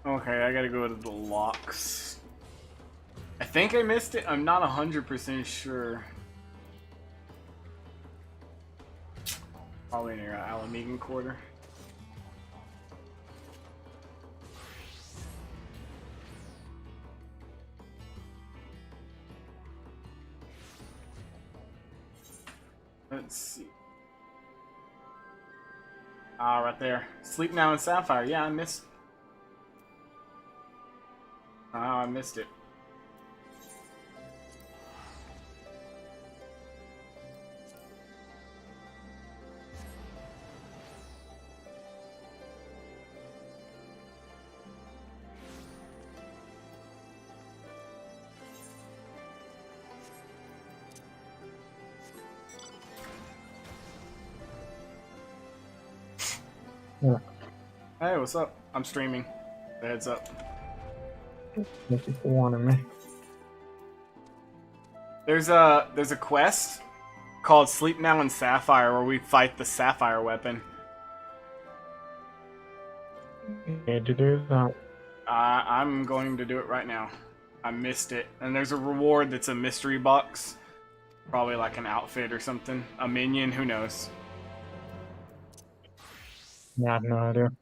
Okay, I gotta go to the locks. I think I missed it. I'm not 100% sure. Probably near Alamegan Quarter. Let's see. Ah, right there. Sleep Now in Sapphire. Yeah, I missed. Oh, I missed it. Yeah. Hey, what's up? I'm streaming. The heads up. Thank you for warning me. There's a quest called Sleep Now in Sapphire where we fight the Sapphire weapon. Need to do that. I'm going to do it right now. I missed it. And there's a reward that's a mystery box. Probably like an outfit or something. A minion, who knows? Yeah, I have no idea.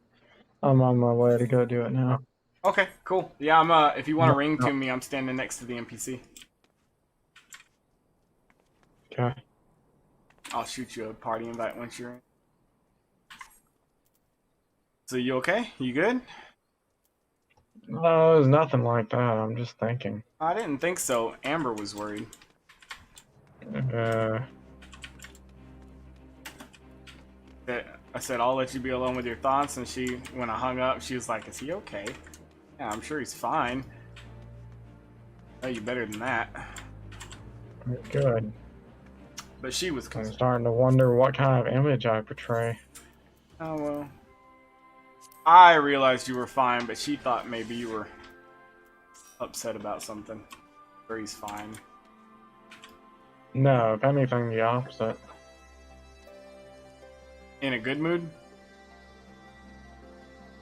I'm on my way to go do it now. Okay, cool. Yeah, I'm if you want to ring No. to me, I'm standing next to the NPC. Okay. I'll shoot you a party invite once you're in. So you okay? You good? No, there's nothing like that. I'm just thinking. I didn't think so. Amber was worried. I said, I'll let you be alone with your thoughts, and she, when I hung up, she was like, is he okay? Yeah, I'm sure he's fine. Oh, you better than that. Good. But she was I'm concerned. starting to wonder what kind of image I portray. Oh, well. I realized you were fine, but she thought maybe you were upset about something. Or he's fine. No, if anything, the opposite. In a good mood?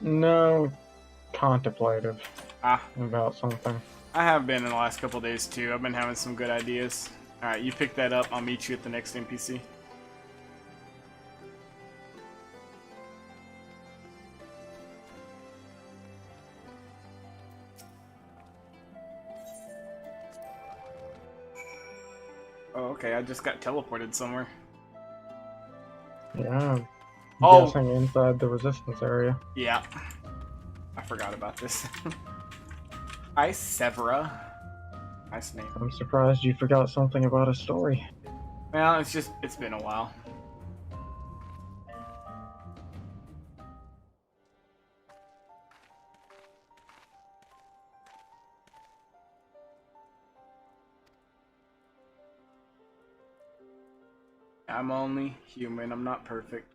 No, contemplative Ah, about something. I have been in the last couple days too. I've been having some good ideas. Alright, you pick that up. I'll meet you at the next NPC. Oh, okay. I just got teleported somewhere. Yeah, I'm Oh! guessing inside the resistance area. Yeah. I forgot about this. Hi, Severa. Nice name. I'm surprised you forgot something about a story. Well, it's been a while. I'm only human. I'm not perfect.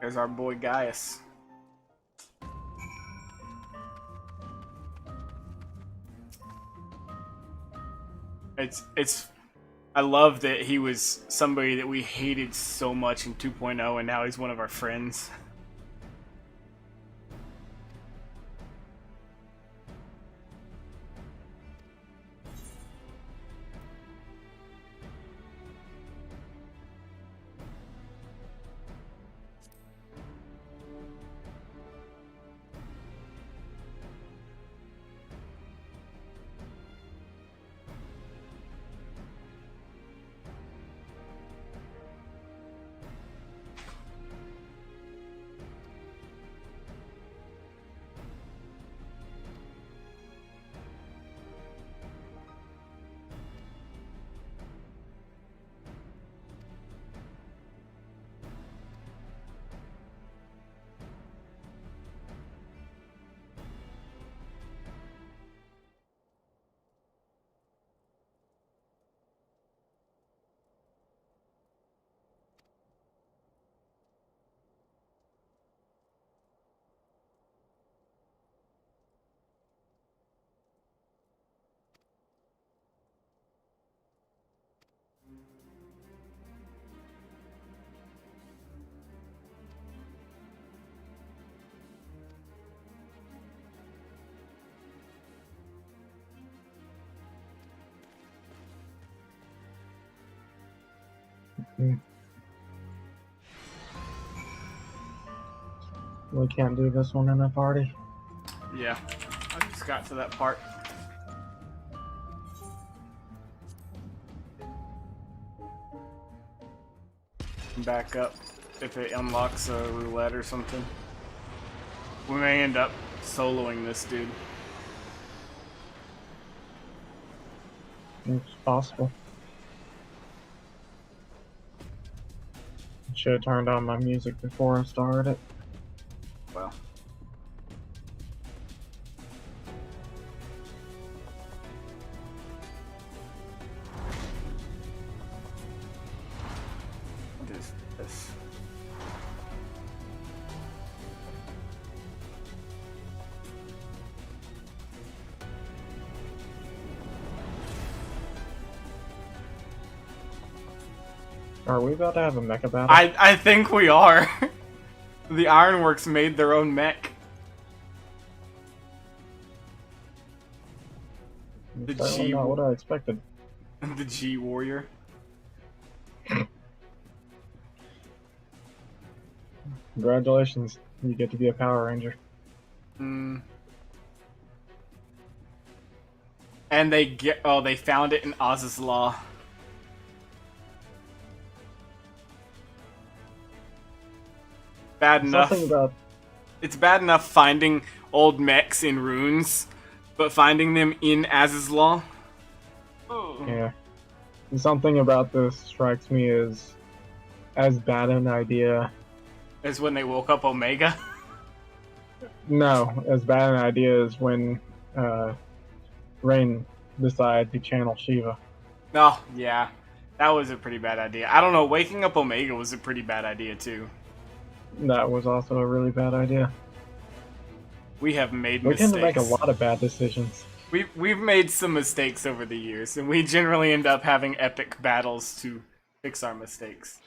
There's our boy Gaius. It's I love that he was somebody that we hated so much in 2.0 and now he's one of our friends. We can't do this one in a party. Yeah, I just got to that part. Back up if it unlocks a roulette or something. We may end up soloing this dude. It's possible. Should have turned on my music before I started it. Well. What is this? Are we about to have a mecha battle? I think we are. The Ironworks made their own mech. The That's G not what I expected. the G Warrior. Congratulations, you get to be a Power Ranger. And they found it in Oz's Law. Bad enough. Something about It's bad enough finding old mechs in runes, but finding them in Az's Law. Oh. yeah. Something about this strikes me as bad an idea. Is when they woke up Omega. No, as bad an idea as when Rain decided to channel Shiva. Oh, yeah. That was a pretty bad idea. I don't know, waking up Omega was a pretty bad idea too. That was also a really bad idea. We have made We mistakes. tend to make a lot of bad decisions. We've made some mistakes over the years, and we generally end up having epic battles to fix our mistakes.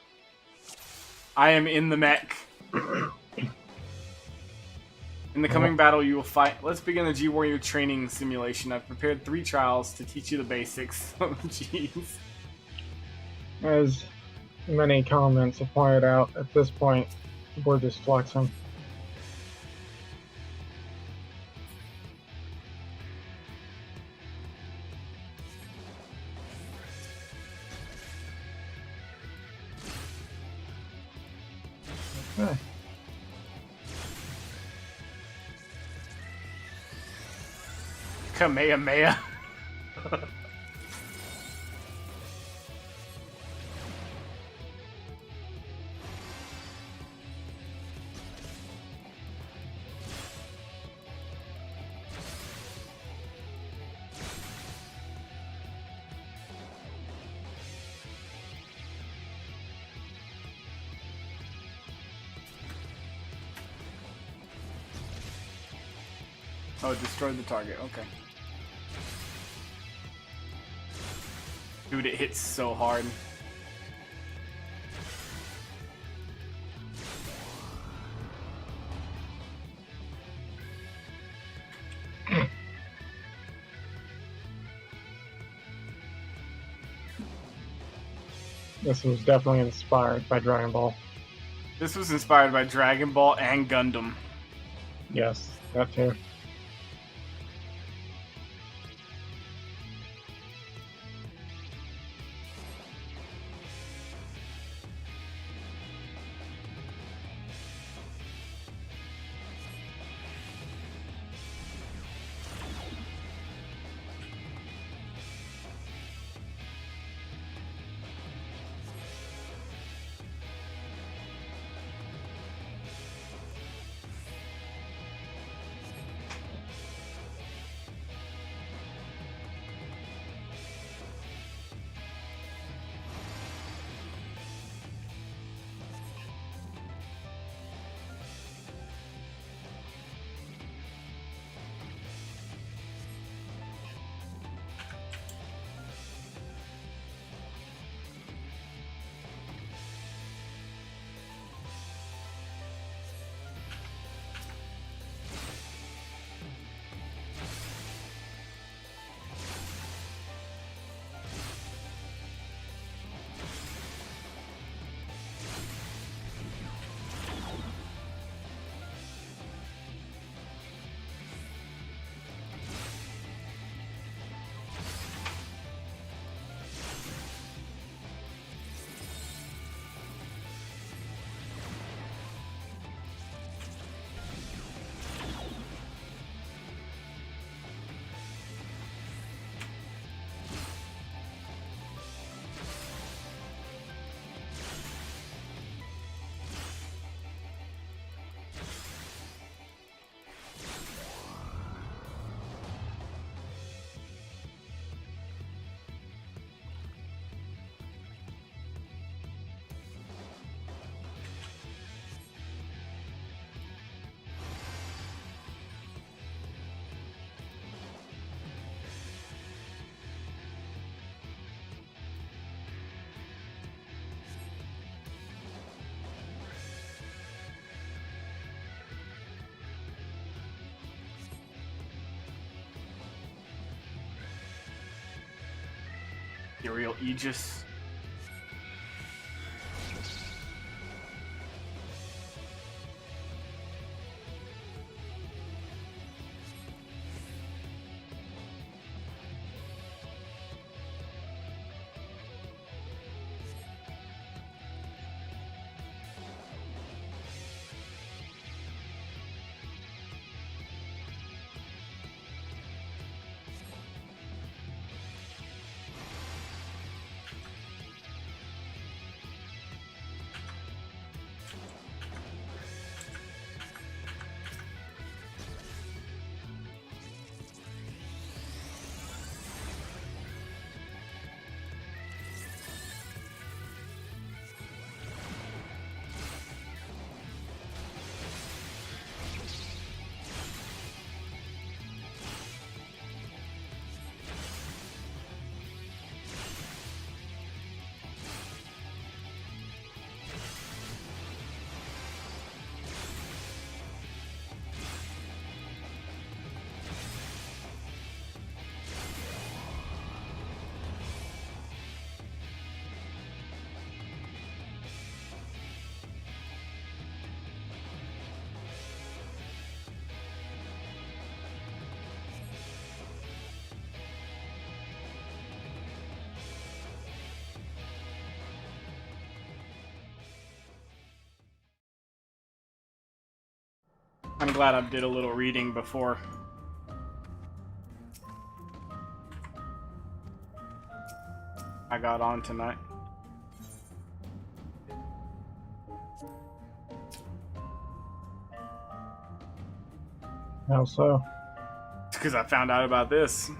I am in the mech. In the coming battle, you will fight. Let's begin the G Warrior training simulation. I've prepared 3 trials to teach you the basics. Oh, jeez. As many comments have pointed out, at this point, we're just flexing. Okay. Kamehameha. Oh, destroy the target. Okay. Dude, it hits so hard. This was definitely inspired by Dragon Ball. This was inspired by Dragon Ball and Gundam. Yes, that too. Imperial Aegis. I'm glad I did a little reading before. I got on tonight. How so? It's because I found out about this.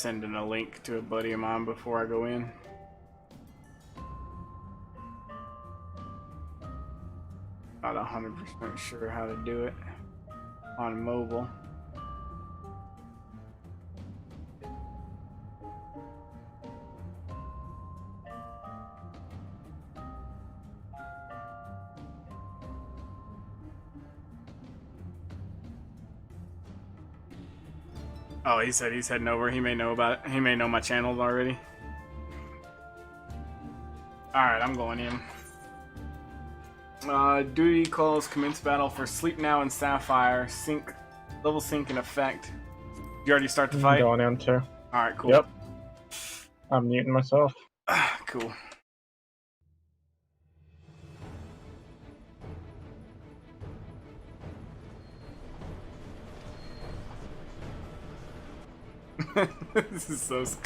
sending a link to a buddy of mine before I go in. Not 100% sure how to do it on mobile. Oh, he said he's heading over. He may know about it. He may know my channels already. Alright, I'm going in. Duty calls commence battle for Sleep Now and Sapphire. Level sync in effect. You already start the fight? I'm going in too. Alright, cool. Yep. I'm muting myself. Cool. This is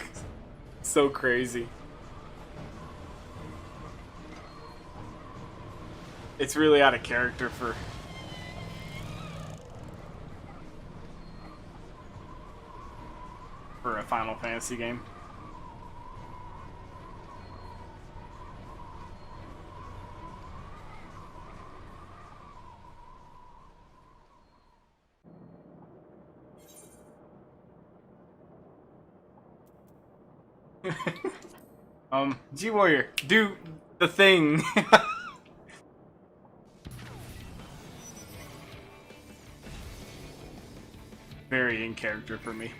so crazy. It's really out of character for a Final Fantasy game. G-Warrior, do the thing. Very in character for me.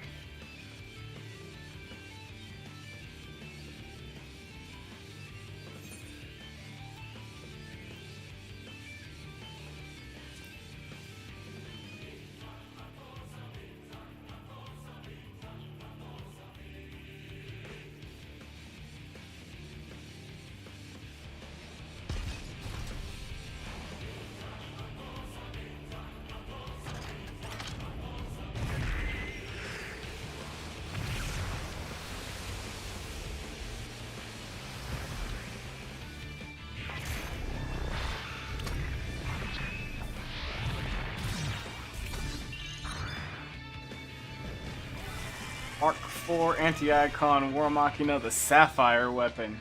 Mark IV Anti-Icon War Machina, the Sapphire weapon.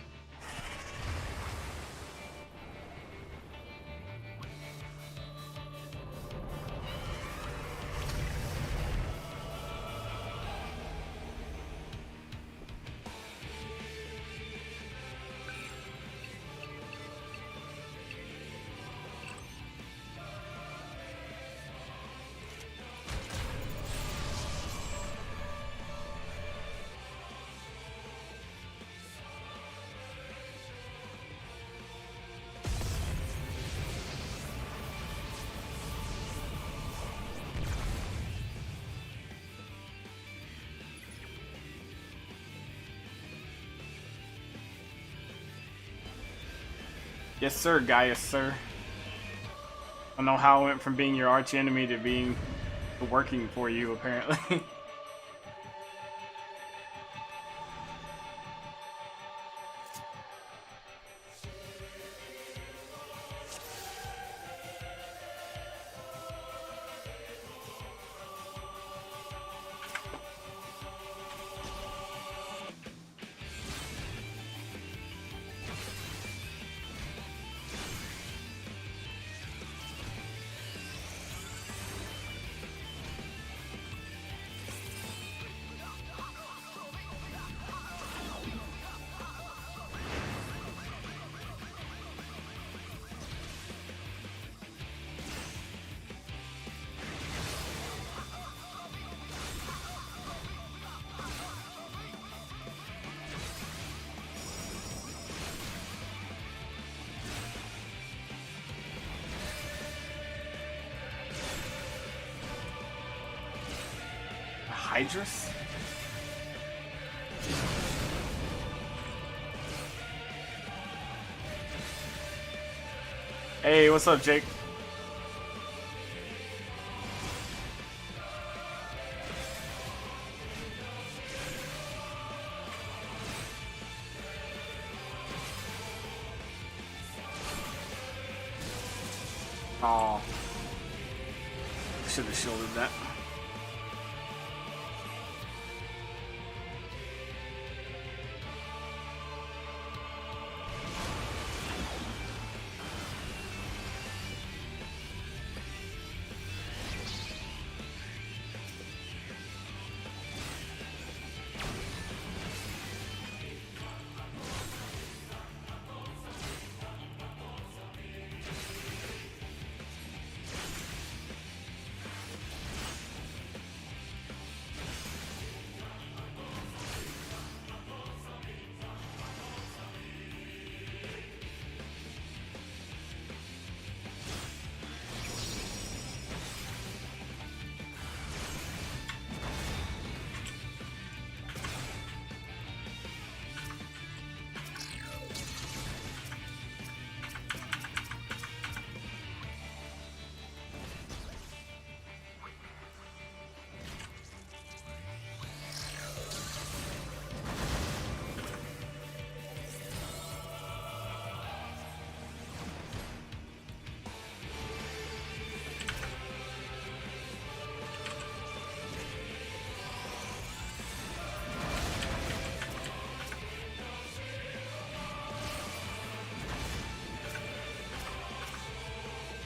Yes, sir, Gaius, sir. I don't know how it went from being your arch enemy to being working for you, apparently. Hydrus? Hey, what's up, Jake? Oh, should have shielded that.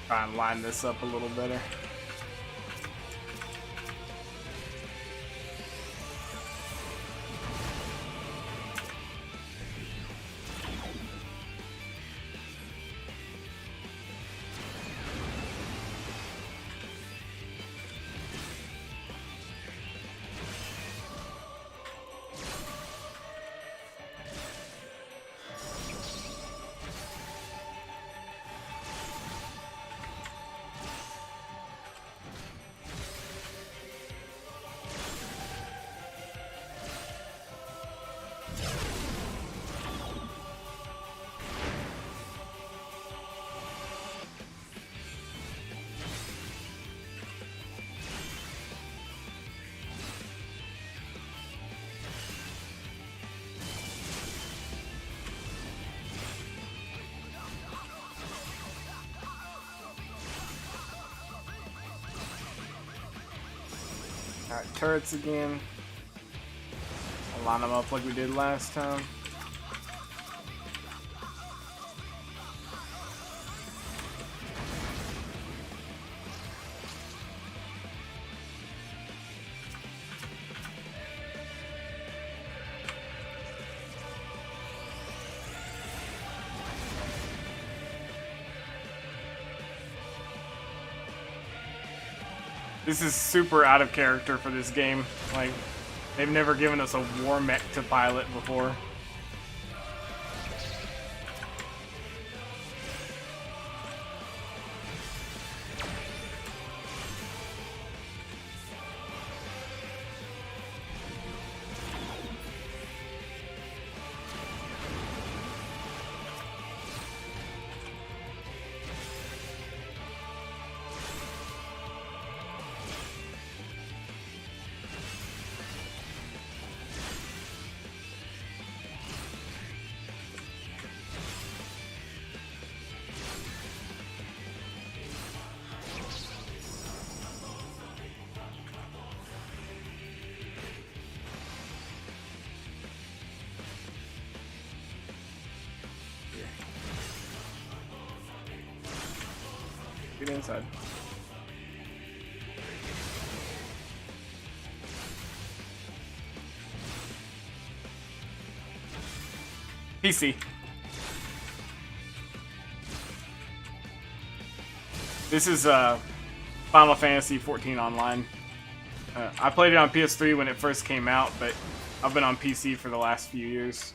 Try and line this up a little better. Alright, turrets again. I'll line them up like we did last time. This is super out of character for this game. Like, they've never given us a war mech to pilot before. Get inside. PC. This is Final Fantasy XIV Online. I played it on PS3 when it first came out, but I've been on PC for the last few years.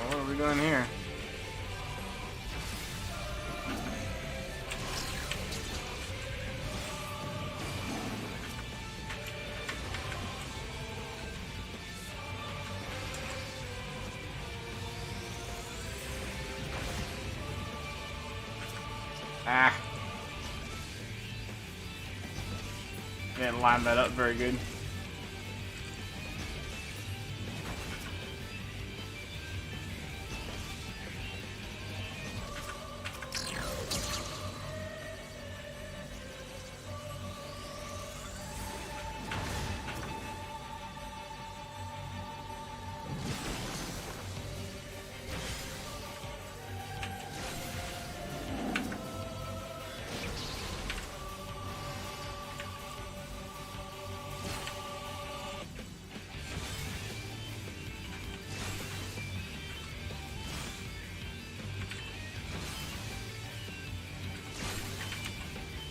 What are we doing here? Ah. Didn't line that up very good.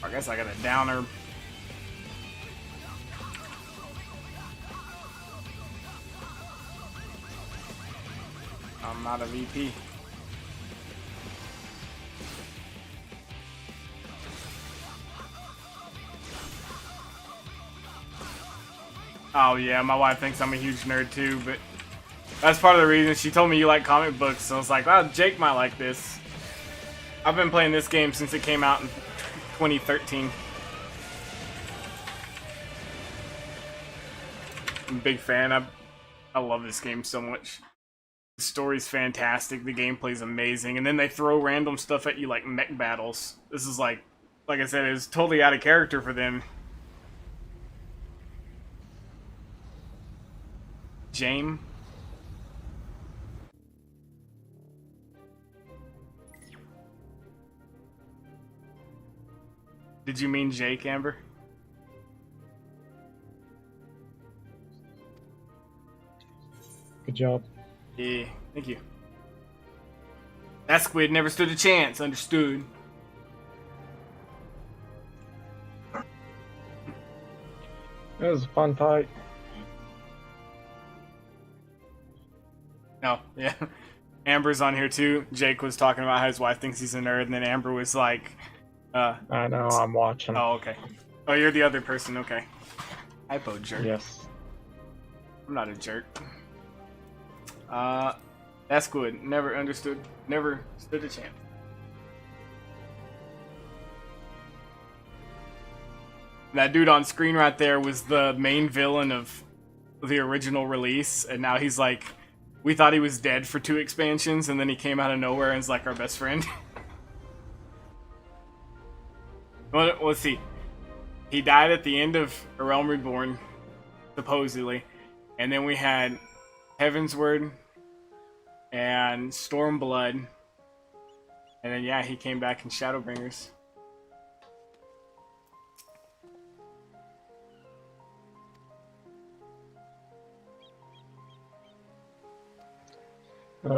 I guess I got a downer. I'm not a VP. Oh yeah, my wife thinks I'm a huge nerd too, but that's part of the reason. She told me you like comic books, so I was like, oh, Jake might like this. I've been playing this game since it came out in 2013. I'm a big fan. I love this game so much. The story's fantastic, the gameplay's amazing, and then they throw random stuff at you like mech battles. This is like like I said, it was totally out of character for them. James. Did you mean Jake, Amber? Good job. Yeah, thank you. That squid never stood a chance, understood. It was a fun fight. No, yeah. Amber's on here too. Jake was talking about how his wife thinks he's a nerd, and then Amber was like, I know, I'm watching. oh, okay. Oh, you're the other person, okay. Hypo jerk. Yes. I'm not a jerk. That's good. Never understood. Never stood a chance. That dude on screen right there was the main villain of the original release, and now he's like, we thought he was dead for 2 expansions, and then he came out of nowhere and is like our best friend. Well, let's see. He died at the end of A Realm Reborn, supposedly, and then we had Heavensward and Stormblood, and then yeah, he came back in Shadowbringers. I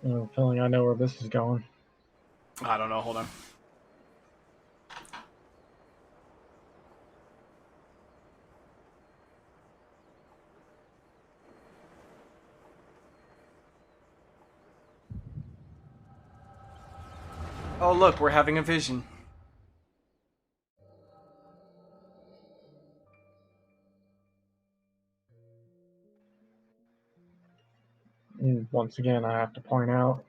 have a feeling I know where this is going. I don't know, hold on. Oh look, we're having a vision. And once again, I have to point out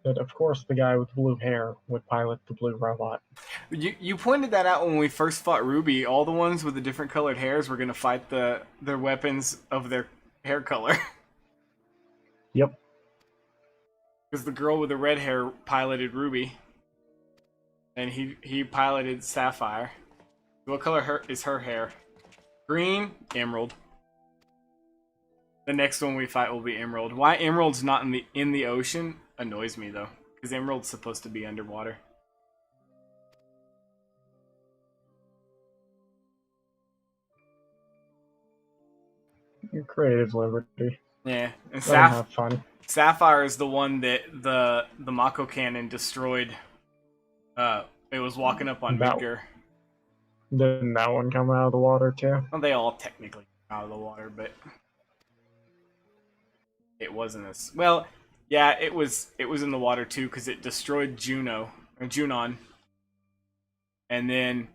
that, of course, the guy with blue hair would pilot the blue robot. You pointed that out when we first fought Ruby. All the ones with the different colored hairs were gonna fight their weapons of their hair color. Yep. Because the girl with the red hair piloted Ruby, and he piloted Sapphire. What color is her hair? Green, Emerald. The next one we fight will be Emerald. Why Emerald's not in the ocean annoys me though, because Emerald's supposed to be underwater. Your creative liberty. Yeah, and Let him have fun. Sapphire is the one that the Mako cannon destroyed. It was walking up on Midgar. Didn't that one come out of the water too? Well, they all technically come out of the water, but it wasn't as well. Yeah, it was in the water too because it destroyed Junon, and then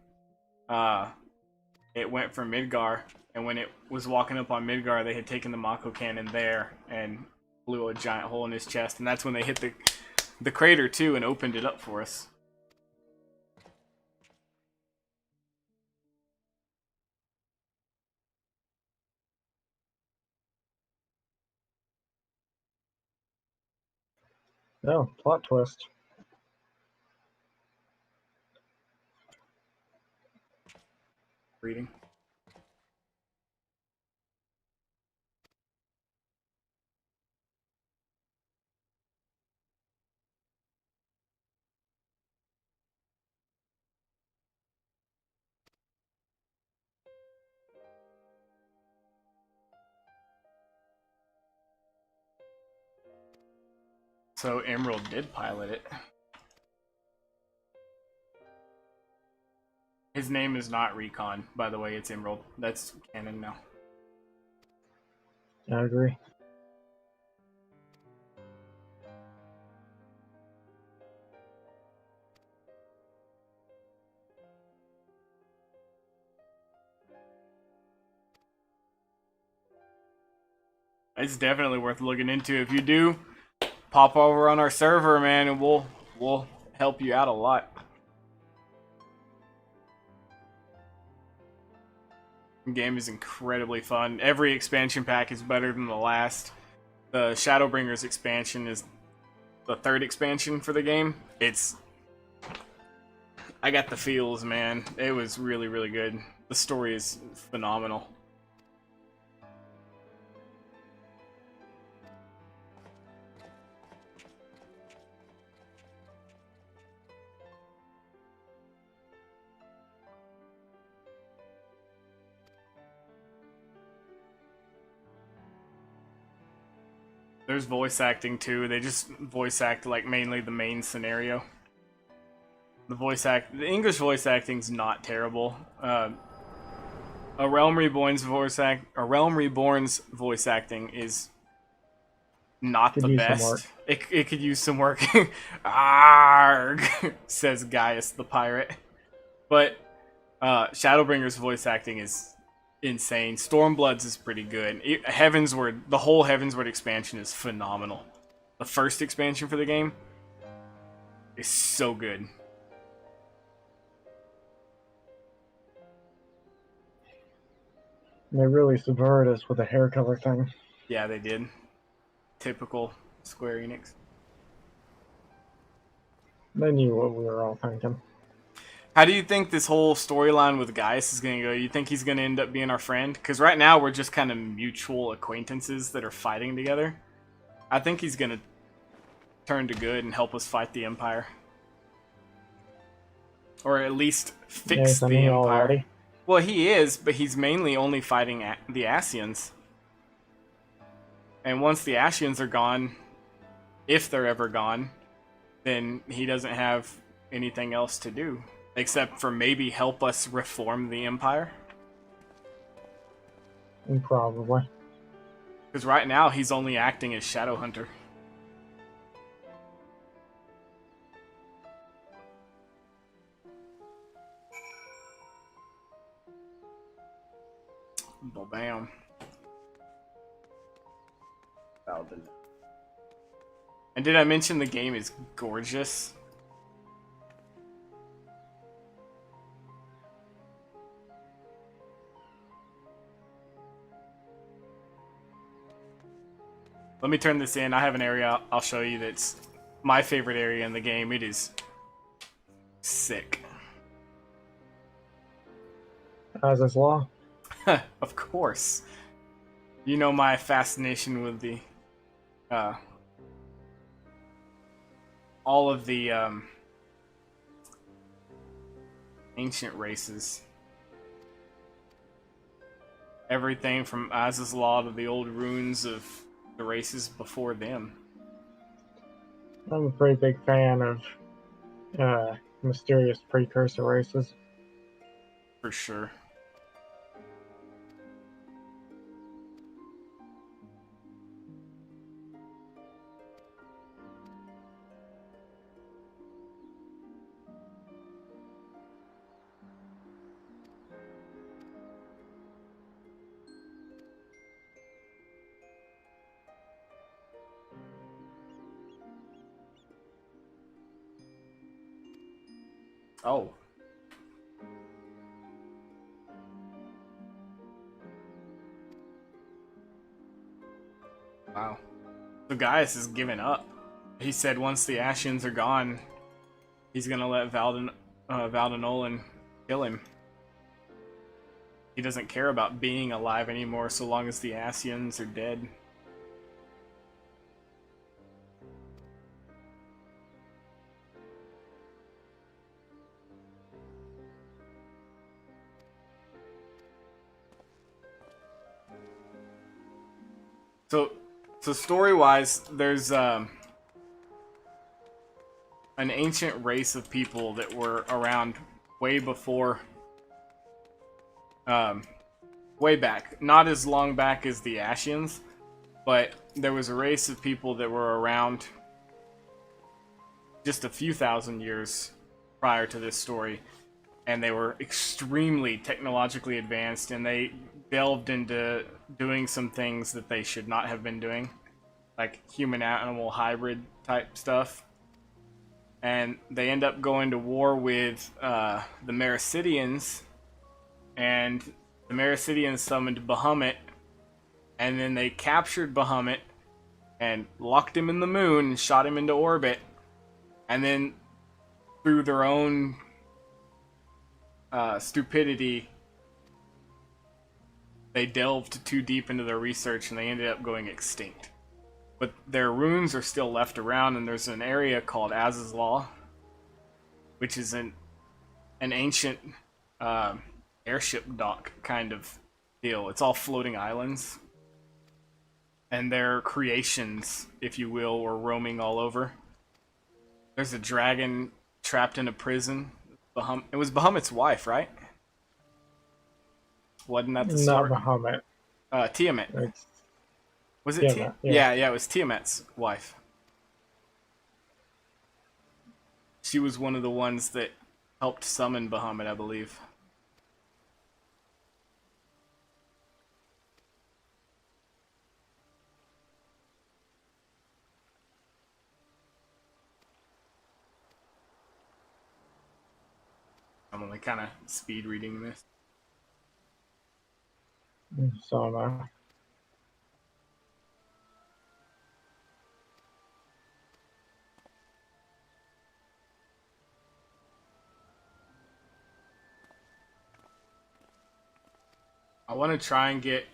it went for Midgar. And when it was walking up on Midgar, they had taken the Mako cannon there and blew a giant hole in his chest, and that's when they hit the crater too and opened it up for us. No, plot twist. Reading. So Emerald did pilot it. His name is not Recon, by the way, it's Emerald. That's canon now. I agree. It's definitely worth looking into. If you do, pop over on our server, man, and we'll help you out a lot. The game is incredibly fun. Every expansion pack is better than the last. The Shadowbringers expansion is the 3rd expansion for the game. It's I got the feels, man. It was really, really good. The story is phenomenal. There's voice acting too. They just voice act like mainly the main scenario. The English voice acting's not terrible. A Realm Reborn's voice acting is not Could the use some work. best. It could use some work. Arg, says Gaius the pirate. But Shadowbringer's voice acting is insane. Stormblood's is pretty good. The whole Heavensward expansion is phenomenal. The first expansion for the game is so good. They really subverted us with the hair color thing. Yeah, they did. Typical Square Enix. They knew what we were all thinking. How do you think this whole storyline with Gaius is going to go? You think he's going to end up being our friend? Because right now we're just kind of mutual acquaintances that are fighting together. I think he's going to turn to good and help us fight the Empire. Or at least fix the Empire. Already. Well, he is, but he's mainly only fighting the Ascians. And once the Ascians are gone, if they're ever gone, then he doesn't have anything else to do. Except for maybe help us reform the Empire. Probably. Because right now he's only acting as Shadowhunter. Bam. And did I mention the game is gorgeous? Let me turn this in. I have an area I'll show you that's my favorite area in the game. It is sick. As is law. Of course. You know my fascination with the all of the ancient races. Everything from Az's Law to the old runes of the races before them. I'm a pretty big fan of mysterious precursor races. For sure. Oh. Wow. So Gaius is giving up. He said once the Ascians are gone, he's gonna let Valdenolan kill him. He doesn't care about being alive anymore so long as the Ascians are dead. So story-wise, there's an ancient race of people that were around way before, way back. Not as long back as the Ascians, but there was a race of people that were around just a few thousand years prior to this story, and they were extremely technologically advanced, and they delved into doing some things that they should not have been doing, like human-animal hybrid type stuff. And they end up going to war with the Mericidians, and the Mericidians summoned Bahamut, and then they captured Bahamut and locked him in the moon and shot him into orbit, and then through their own stupidity, they delved too deep into their research and they ended up going extinct. But their runes are still left around, and there's an area called Az's Law, which is an ancient airship dock kind of deal. It's all floating islands, and they're creations, if you will, or roaming all over. There's a dragon trapped in a prison. It was Bahamut's wife, right? Wasn't that the story? Not Bahamut. Tiamat. It's Was it Tiamat, Yeah, it was Tiamat's wife. She was one of the ones that helped summon Bahamut, I believe. I'm only kind of speed reading this. so I want to try and get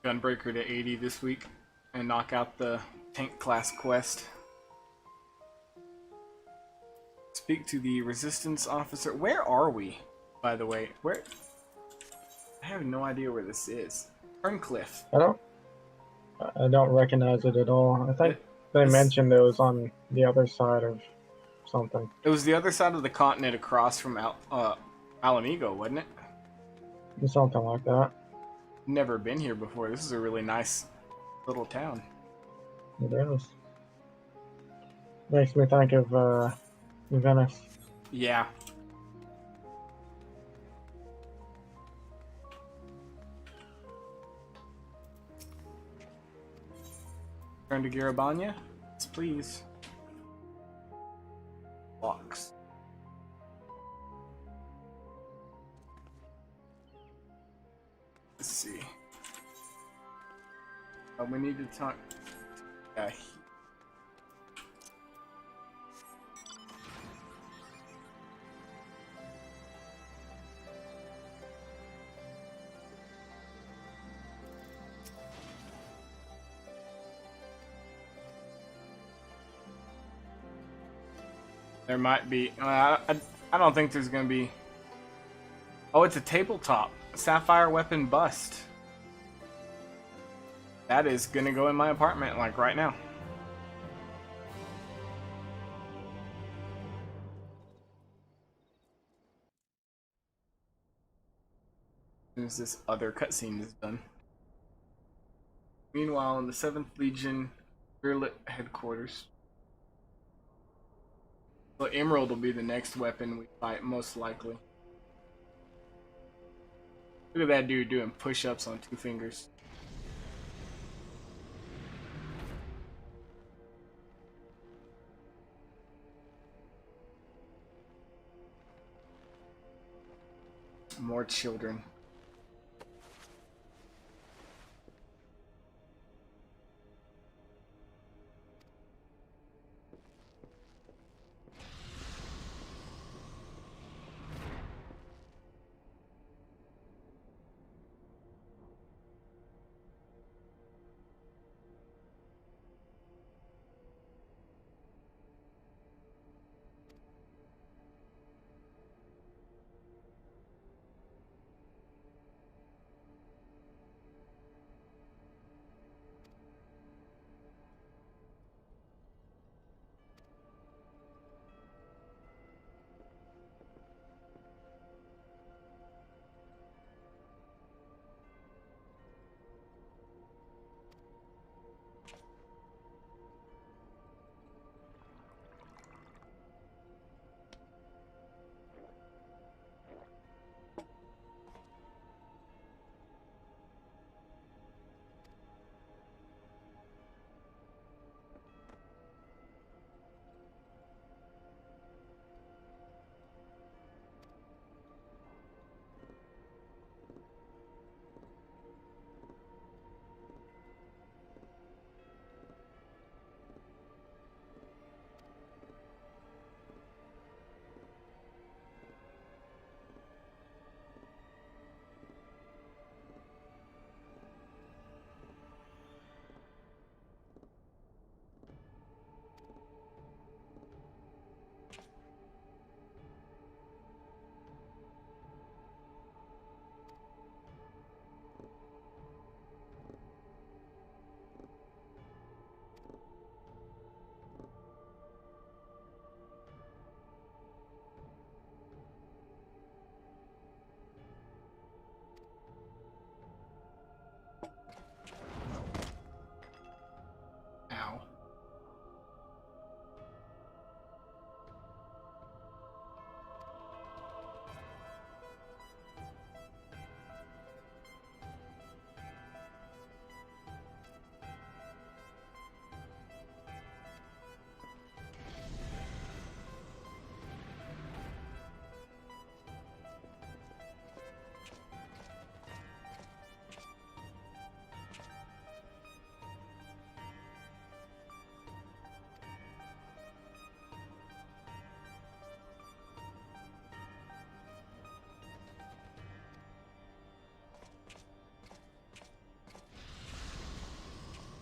Gunbreaker to 80 this week and knock out the tank class quest. Speak to the resistance officer. Where are we, by the way? Where? I have no idea where this is. Ferncliff. I don't recognize it at all. I think they mentioned it was on the other side of something. It was the other side of the continent across from Alamigo, wasn't it? Something like that. Never been here before. This is a really nice little town. It is. Makes me think of Venice. Yeah. Turn to Garabanya? Yes, please. Box. Let's see. We need to talk. Yeah. There might be. I don't think there's gonna be. Oh, it's a tabletop. Sapphire weapon bust. That is gonna go in my apartment, like right now. As soon as this other cutscene is done. Meanwhile, in the 7th Legion Gurlit headquarters. Well, Emerald will be the next weapon we fight, most likely. Look at that dude doing push-ups on 2 fingers. More children.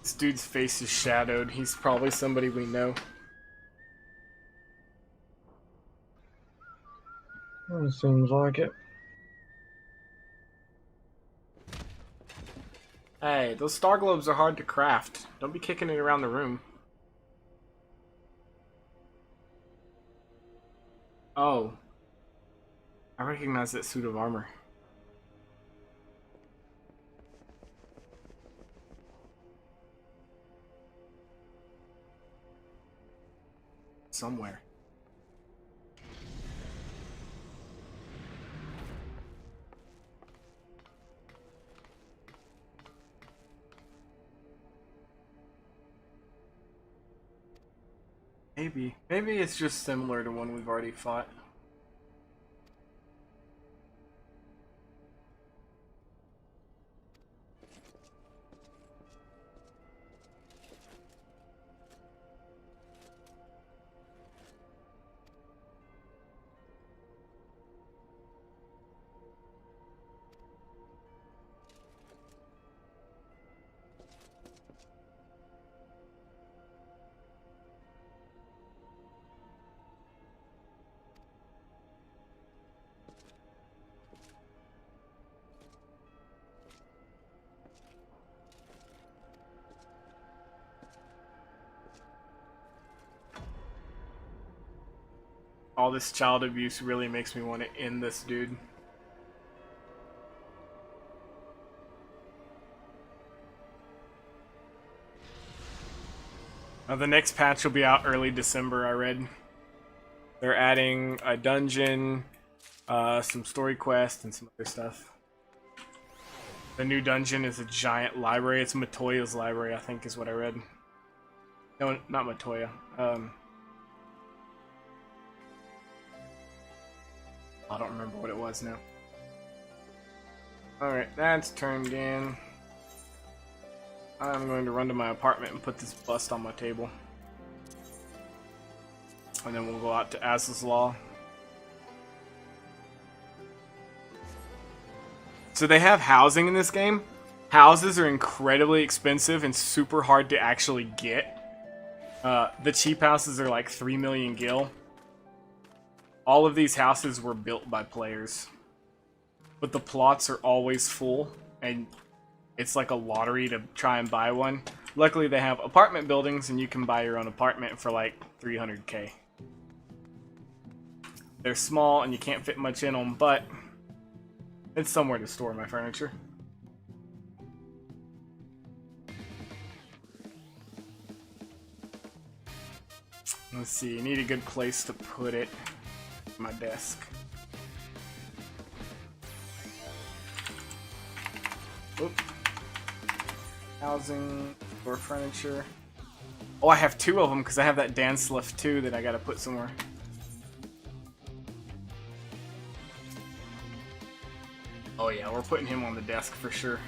This dude's face is shadowed. He's probably somebody we know. It seems like it. Hey, those star globes are hard to craft. Don't be kicking it around the room. Oh. I recognize that suit of armor. Somewhere. Maybe. Maybe it's just similar to one we've already fought. All this child abuse really makes me want to end this dude. The next patch will be out early December, I read. They're adding a dungeon, some story quests, and some other stuff. The new dungeon is a giant library. It's Matoya's library, I think is what I read. No, not Matoya. I don't remember what it was now. Alright, that's turned in. I'm going to run to my apartment and put this bust on my table. And then we'll go out to Az's Law. So they have housing in this game. Houses are incredibly expensive and super hard to actually get. The cheap houses are like 3 million gil. All of these houses were built by players. But the plots are always full, and it's like a lottery to try and buy one. Luckily they have apartment buildings and you can buy your own apartment for like 300k. They're small and you can't fit much in them, but it's somewhere to store my furniture. Let's see, you need a good place to put it. My desk. Oop. Housing, or furniture. Oh, I have 2 of them because I have that dance lift too that I gotta put somewhere. Oh yeah, we're putting him on the desk for sure.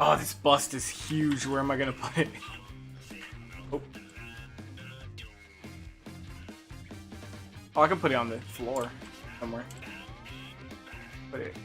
Oh, this bust is huge. Where am I gonna put it? Oh. Oh, I can put it on the floor somewhere. Put it.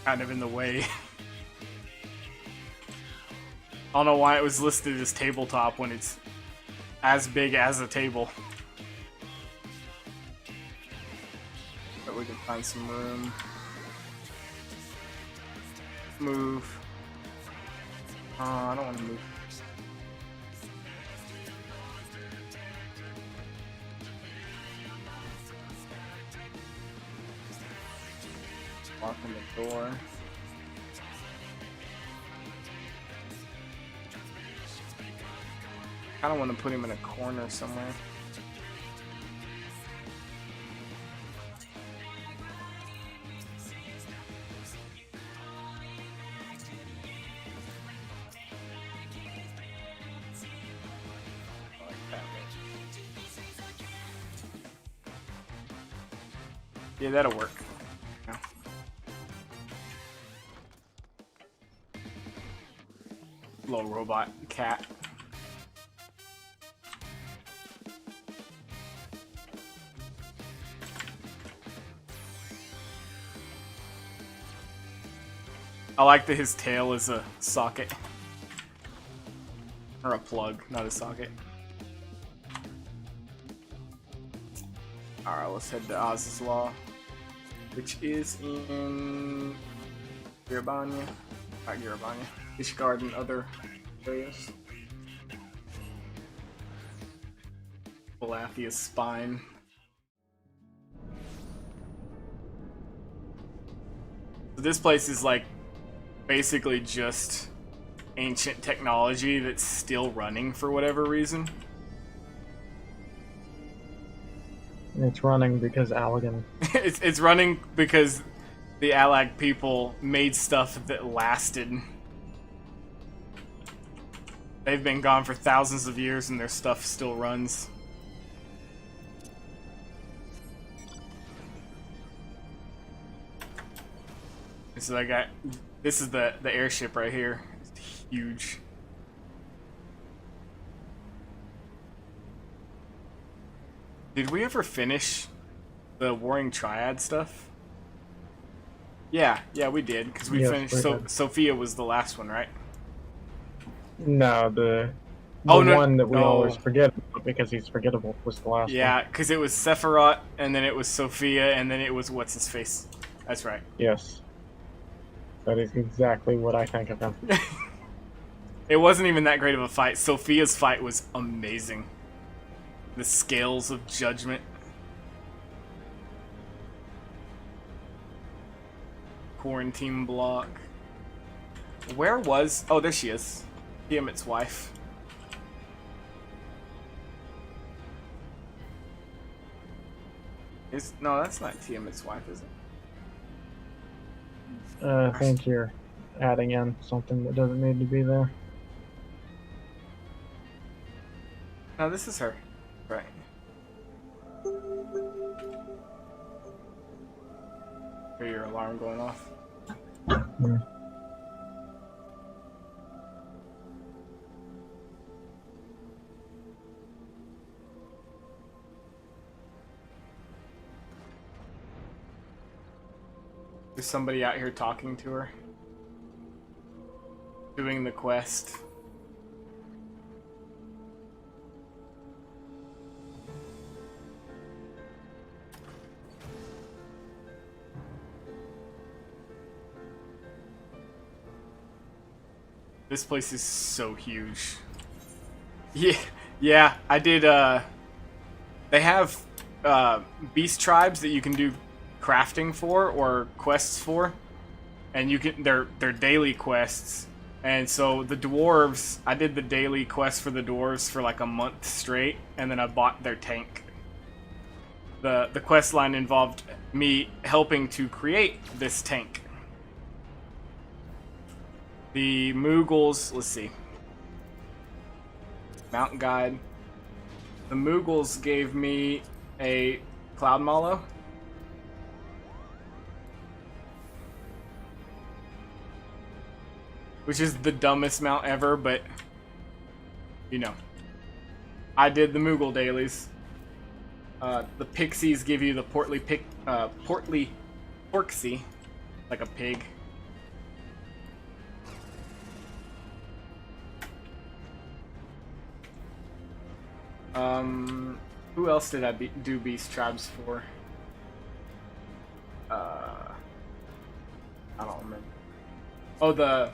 Kind of in the way. I don't know why it was listed as tabletop when it's as big as a table. But we can find some room. Move. Oh, I don't want to move. Locking the door. I don't want to put him in a corner somewhere. Yeah, that'll work. Yeah. Little robot cat. I like that his tail is a socket. Or a plug, not a socket. Alright, let's head to Oz's Law, which is in Garabanya. Not Garabanya. Ishgard and other areas. Balathia's spine. So this place is like basically just ancient technology that's still running for whatever reason. It's running because Allagan. It's running because the Allag people made stuff that lasted. They've been gone for thousands of years and their stuff still runs. So I got, this is the airship right here. It's huge. Did we ever finish the Warring Triad stuff? Yeah, we did, because we finished. Sophia was the last one, right? No, the one that we always forget because he's forgettable was the last one. Yeah, because it was Sephiroth, and then it was Sophia, and then it was what's his face. That's right. Yes. That is exactly what I think of him. It wasn't even that great of a fight. Sophia's fight was amazing. The scales of judgment. Quarantine block. Where was... Oh, there she is. Tiamat's wife. No, that's not Tiamat's wife, is it? I think you're adding in something that doesn't need to be there. No, this is her. Right. Hear your alarm going off. Hmm. There's somebody out here talking to her. Doing the quest. This place is so huge. Yeah, I did, they have, beast tribes that you can do crafting for, or quests for, and you can, they're daily quests, and so the dwarves, I did the daily quest for the dwarves for like a month straight, and then I bought their tank. The quest line involved me helping to create this tank. The Mughals, let's see. Mountain Guide. The Mughals gave me a Cloud Mallow. Which is the dumbest mount ever, but you know. I did the Mughal dailies. The Pixies give you the portly Porksy, like a pig. Who else did I do beast tribes for? I don't remember. Oh, the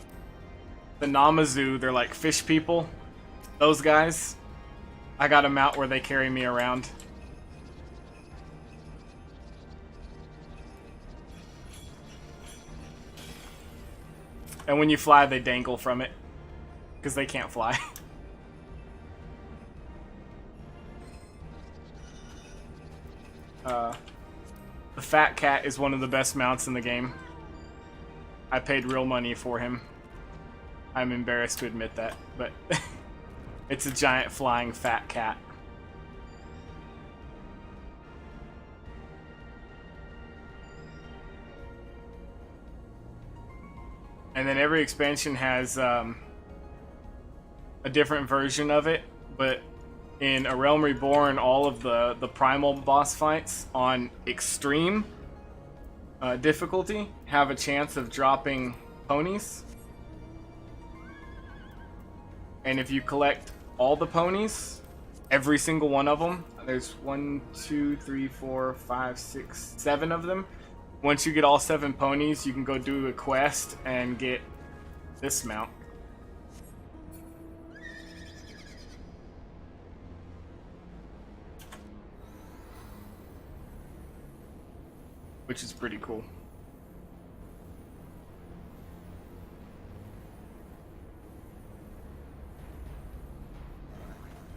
Namazu, they're like fish people. Those guys. I got them out where they carry me around. And when you fly, they dangle from it. Because they can't fly. The Fat Cat is one of the best mounts in the game. I paid real money for him. I'm embarrassed to admit that, but it's a giant flying fat cat. And then every expansion has a different version of it, but in A Realm Reborn, all of the primal boss fights on extreme difficulty have a chance of dropping ponies. And if you collect all the ponies, every single one of them, there's 1, 2, 3, 4, 5, 6, 7 of them. Once you get all 7 ponies, you can go do a quest and get this mount. Which is pretty cool.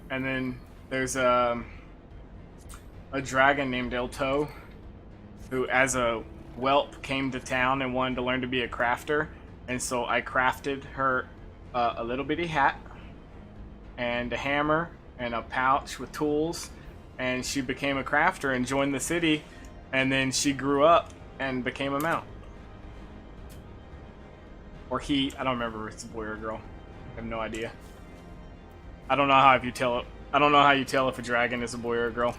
And then there's a dragon named Elto, who as a whelp came to town and wanted to learn to be a crafter. And so I crafted her a little bitty hat and a hammer and a pouch with tools. And she became a crafter and joined the city. And then she grew up and became a mount. Or he, I don't remember if it's a boy or a girl. I have no idea. I don't know how you tell it. I don't know how you tell if a dragon is a boy or a girl.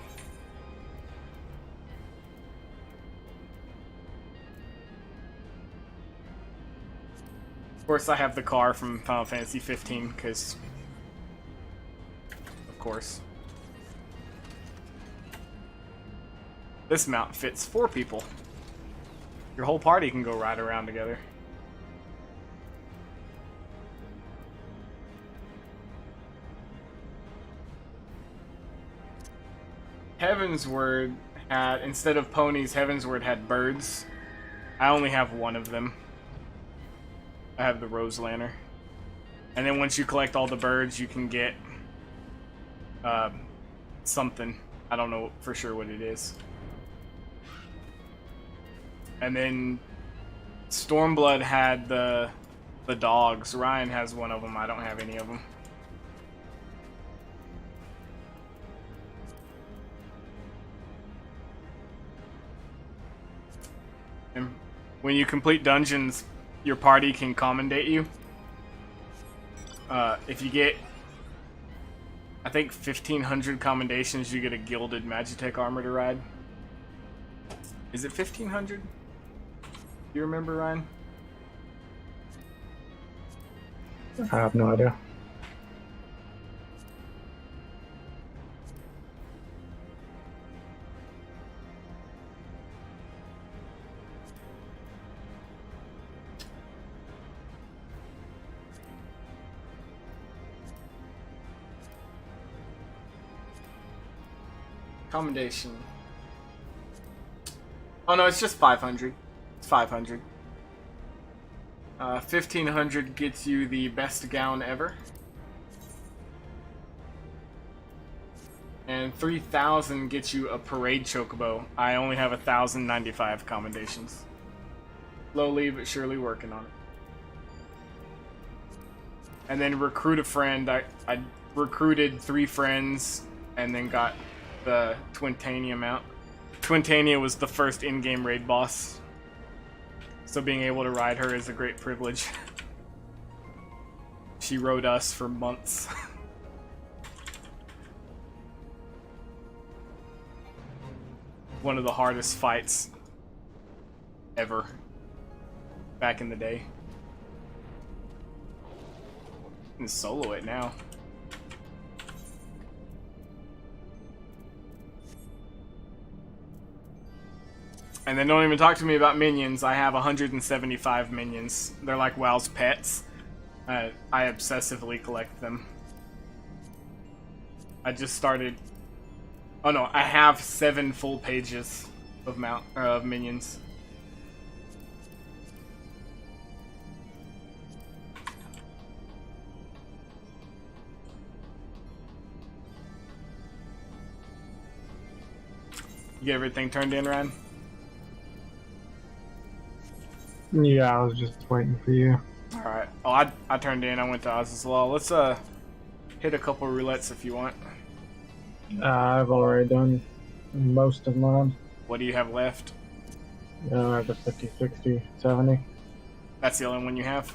Of course, I have the car from Final Fantasy XV, because... Of course. This mount fits 4 people. Your whole party can go ride around together. Heavensward had, instead of ponies, Heavensward had birds. I only have one of them. I have the Rose Lantern. And then once you collect all the birds, you can get something. I don't know for sure what it is. And then Stormblood had the dogs. Ryan has one of them. I don't have any of them. And when you complete dungeons, your party can commendate you. If you get, I think, 1,500 commendations, you get a gilded Magitech armor to ride. Is it 1,500? Do you remember, Ryan? I have no idea. Commendation. Oh no, it's just 500. It's 500. 1,500 gets you the best gown ever. And 3,000 gets you a parade chocobo. I only have 1,095 commendations. Slowly but surely working on it. And then recruit a friend. I recruited 3 friends and then got the Twintania mount. Twintania was the first in-game raid boss. So being able to ride her is a great privilege. She rode us for months. One of the hardest fights ever back in the day. You can solo it now. And then don't even talk to me about minions. I have 175 minions. They're like WoW's pets. I obsessively collect them. I just started... Oh no, I have 7 full pages of minions. You get everything turned in, Ryan? Yeah, I was just waiting for you. Alright. Oh, I turned in. I went to Oz as well. Let's hit a couple roulettes if you want. I've already done most of mine. What do you have left? I have the 50, 60, 70. That's the only one you have?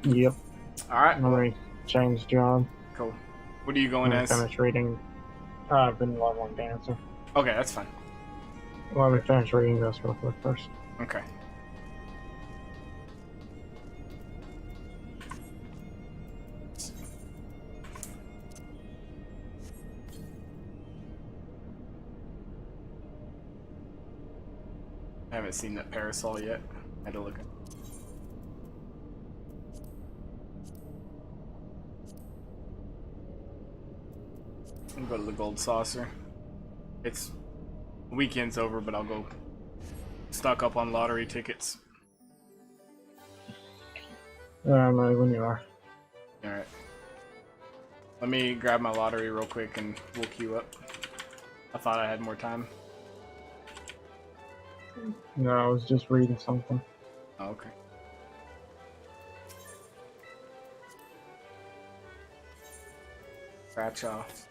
Yep. Alright. Let me change job. Cool. What are you going Let me as? finish reading. I've been leveling dancer. Okay, that's fine. Let me finish reading this real quick first. Okay. I haven't seen that parasol yet. Had to look at. I'll go to the gold saucer. It's weekend's over, but I'll go stock up on lottery tickets. I'm ready when you are. Alright. Let me grab my lottery real quick and we'll queue up. I thought I had more time. No, I was just reading something. Oh, okay. Scratch off.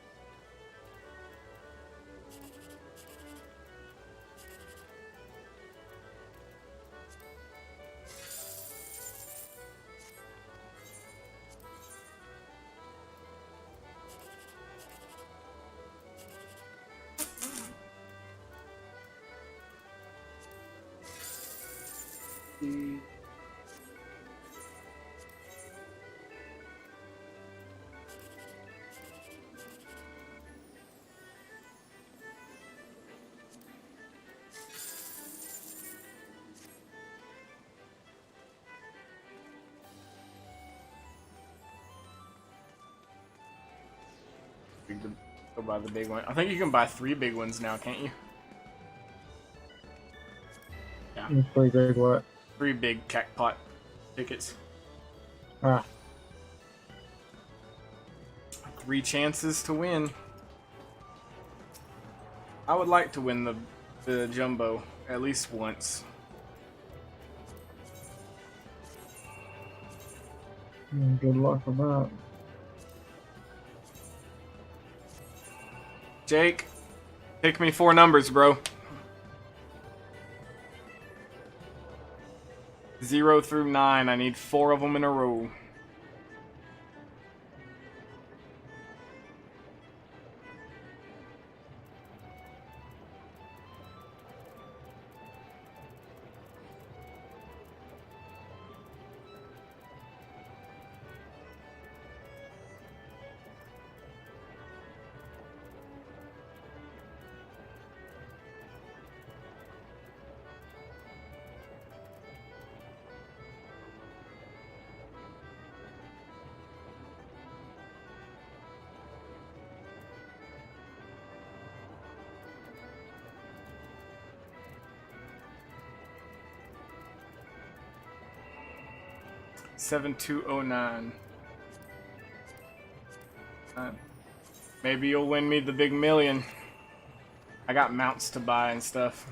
Go buy the big one. I think you can buy 3 big ones now, can't you? Yeah. Pretty big what? 3 big jackpot tickets. Ah. 3 chances to win. I would like to win the jumbo at least once. Good luck with that. Jake, pick me 4 numbers, bro. 0 through 9. I need 4 of them in a row. $7,209. Maybe you'll win me the big million. I got mounts to buy and stuff.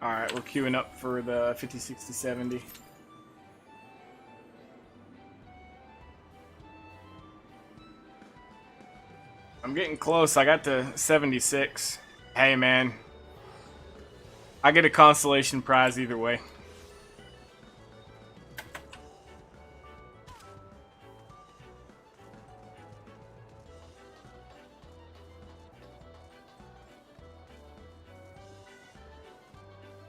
Alright, we're queuing up for the 50, 60, 70. I'm getting close. I got to 76. Hey, man. I get a consolation prize either way.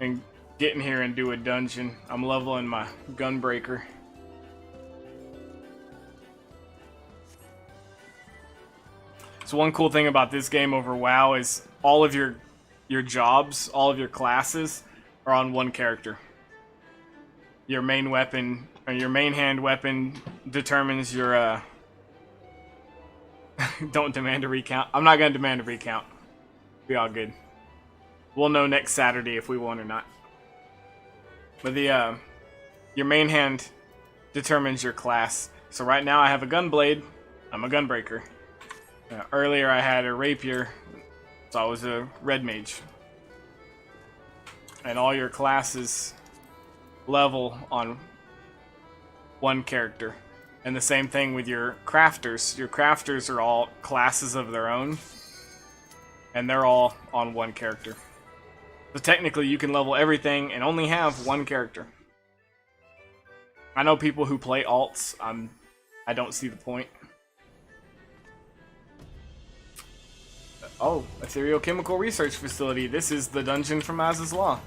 And get in here and do a dungeon. I'm leveling my gunbreaker. So one cool thing about this game over WoW is all of your jobs, all of your classes are on one character. Your main weapon, or your main hand weapon determines your, Don't demand a recount. I'm not gonna demand a recount. Be all good. We'll know next Saturday if we won or not. But your main hand determines your class. So right now I have a gunblade. I'm a gunbreaker. Earlier I had a rapier, so I was a red mage. And all your classes level on one character. And the same thing with your crafters. Your crafters are all classes of their own. And they're all on one character. So technically you can level everything and only have one character. I know people who play alts. I don't see the point. Oh, Ethereal Chemical Research Facility. This is the dungeon from Az's Law.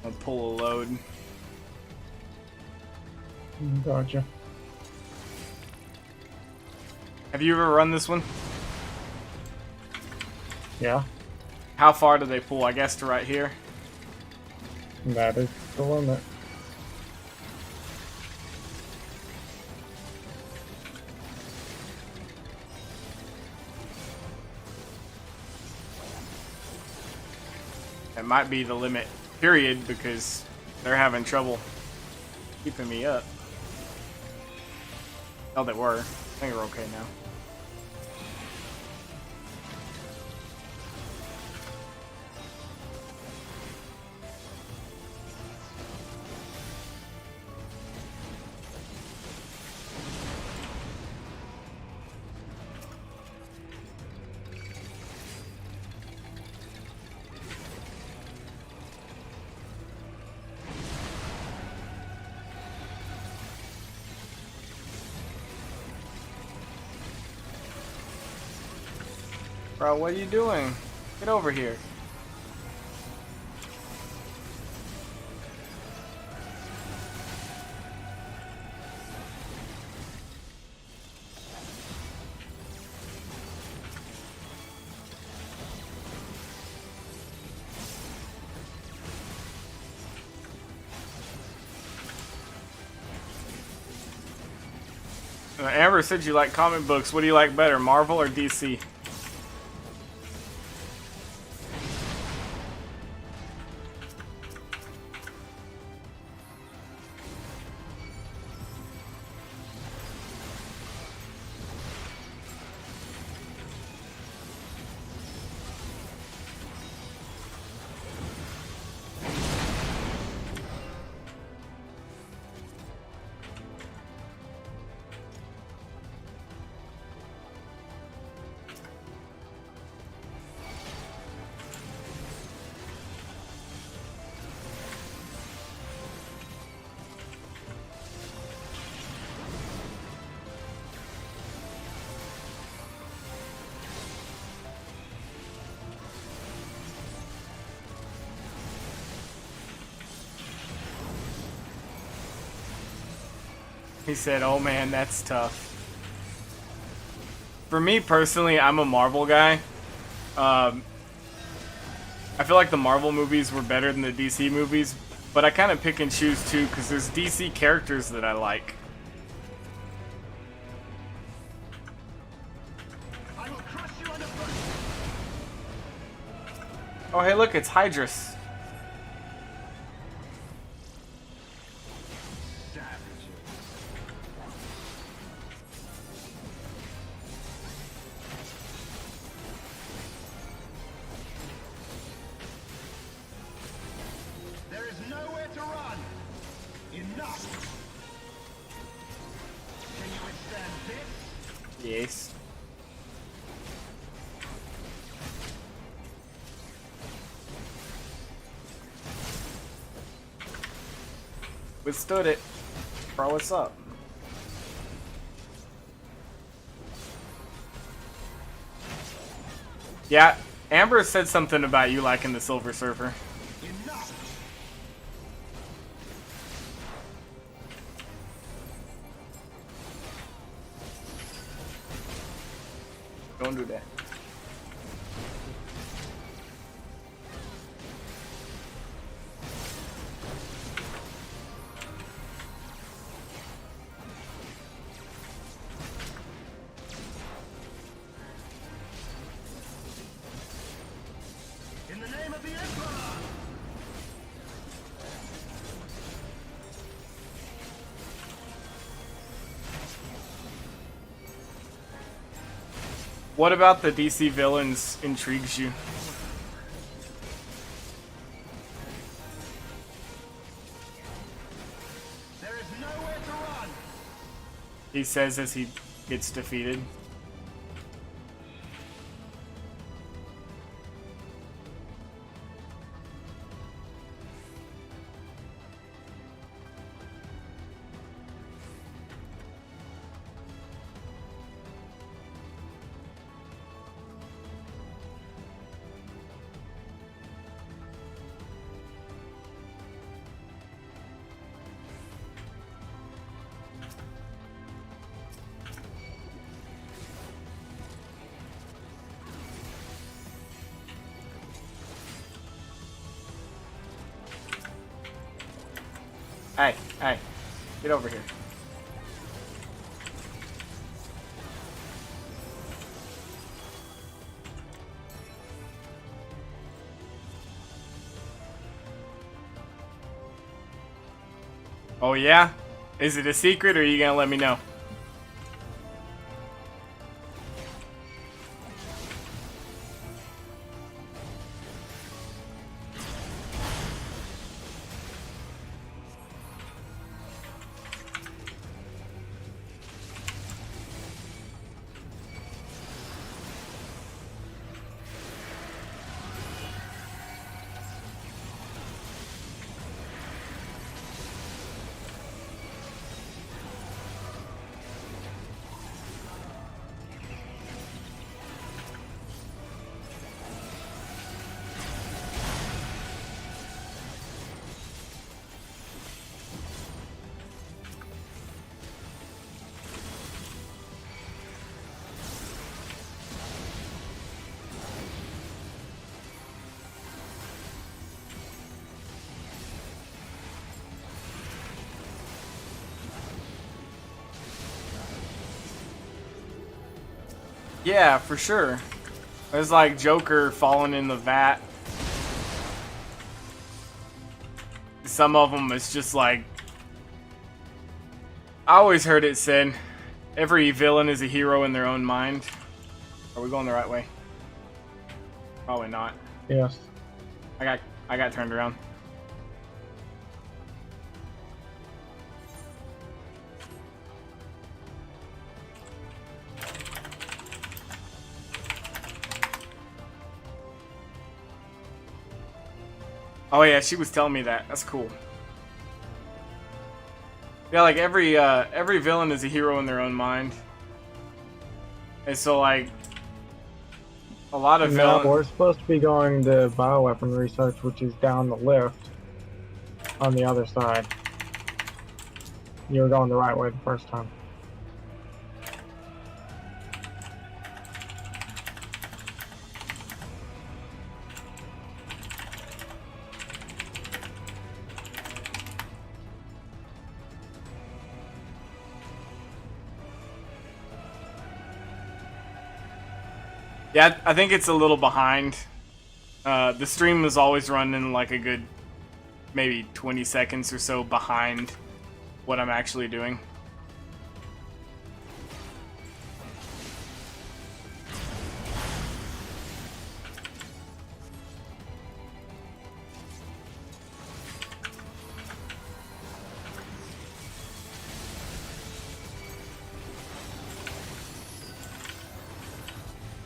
I'll pull a load. Gotcha. Have you ever run this one? Yeah, How far do they pull? I guess to right here. that is the limit. It might be the limit, period, because they're having trouble keeping me up. Oh, they were. I think we're okay now. Bro, what are you doing? Get over here. Amber said you like comic books. What do you like better, Marvel or DC? He said, oh man, that's tough. For me personally, I'm a Marvel guy. I feel like the Marvel movies were better than the DC movies, but I kind of pick and choose too, because there's DC characters that I like. I will crush you underfoot. Oh hey look, it's Hydrus. There is nowhere to run. Enough. Can you withstand this? Yes. Withstood it. Bro, what's up? Yeah, Amber said something about you liking the Silver Surfer. Enough. Don't do that. In the name of the Emperor. What about the DC villains intrigues you? he says as he gets defeated. Hey, hey, get over here. Oh yeah? Is it a secret or are you gonna let me know? Yeah, for sure. It's like Joker falling in the vat. Some of them, it's just like... I always heard it said, every villain is a hero in their own mind. Are we going the right way? Probably not. Yes. I got turned around. Oh yeah, she was telling me that. That's cool. Yeah, like every villain is a hero in their own mind. And so like a lot of No, villains. we're supposed to be going to bioweapon research, which is down the lift on the other side. You were going the right way the first time. Yeah, I think it's a little behind. The stream is always running like a good maybe 20 seconds or so behind what I'm actually doing.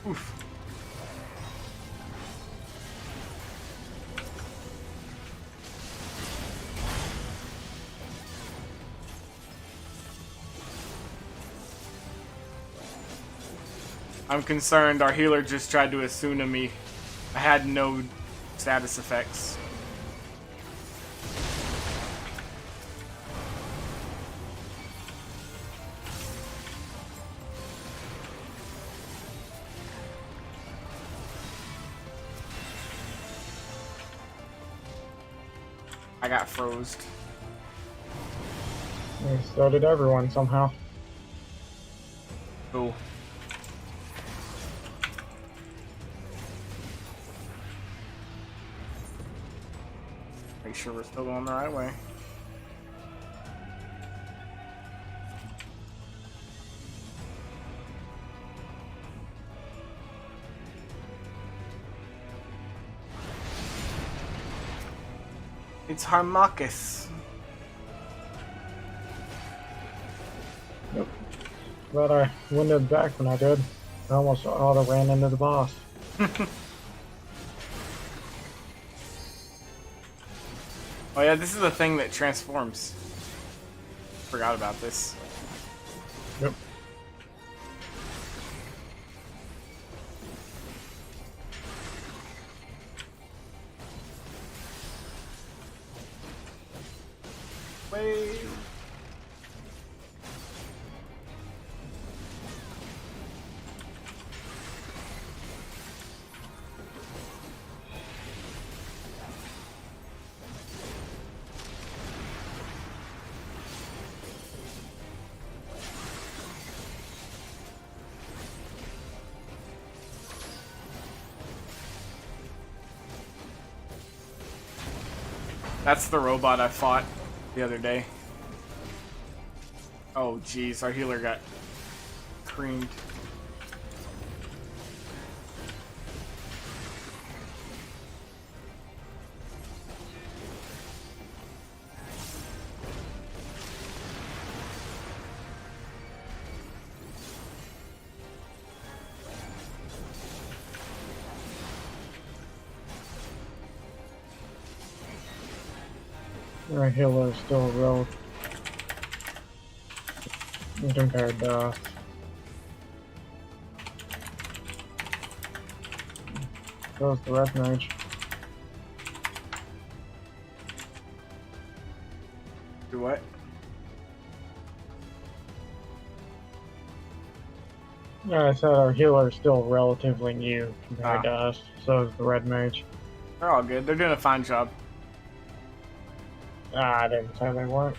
Oof. I'm concerned our healer just tried to Asuna me. I had no status effects. I got froze. And so did everyone somehow. Cool. Make sure we're still going the right way. It's Harmachis. Yep. But I winded back when I did. I almost auto ran into the boss. Oh yeah, this is a thing that transforms. Forgot about this. Yep. Wait. That's the robot I fought the other day. Oh jeez, our healer got creamed. My healer is still real compared to us. Goes the red mage. Do what? Yeah, I said our healer is still relatively new compared to Ah. us. So is the red mage. They're all good. They're doing a fine job. I didn't say they weren't.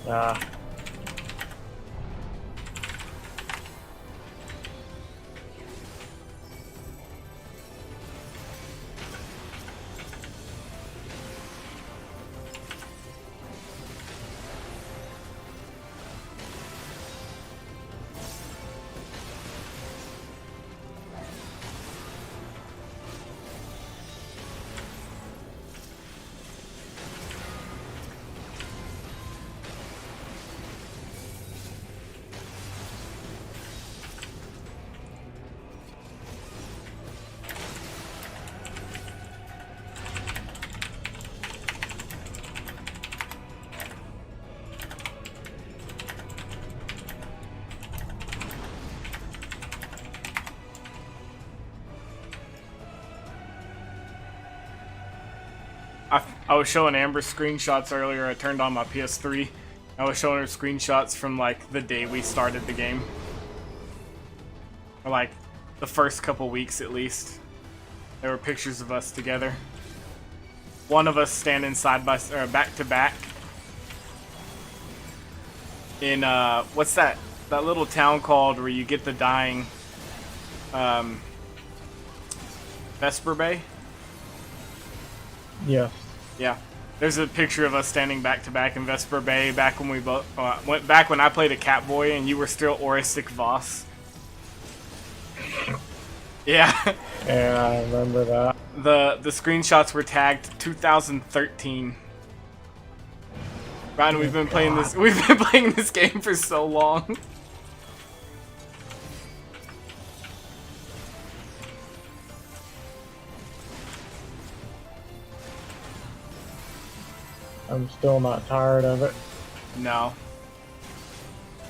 Ah. I was showing Amber screenshots earlier. I turned on my PS3. I was showing her screenshots from like the day we started the game. Or like the first couple weeks at least. There were pictures of us together. One of us standing side by or back to back. In what's that little town called where you get the dying Vesper Bay? Yes. Yeah, there's a picture of us standing back to back in Vesper Bay back when we both went back when I played a Catboy and you were still Oristic Voss. Yeah. Yeah, I remember that. The screenshots were tagged 2013. Ryan, we've been playing this. We've been playing this game for so long. I'm still not tired of it. No.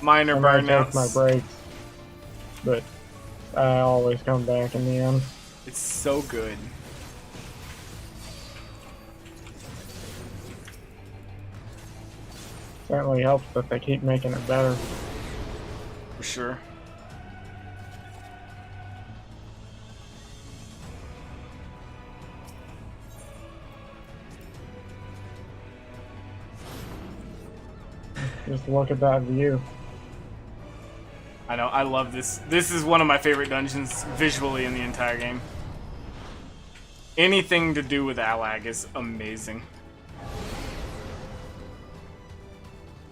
Minor I might take burnouts. my breaks, but I always come back in the end. It's so good. Certainly helps that they keep making it better. For sure. Just look at that view. I know, I love this. This is one of my favorite dungeons visually in the entire game. Anything to do with Alag is amazing.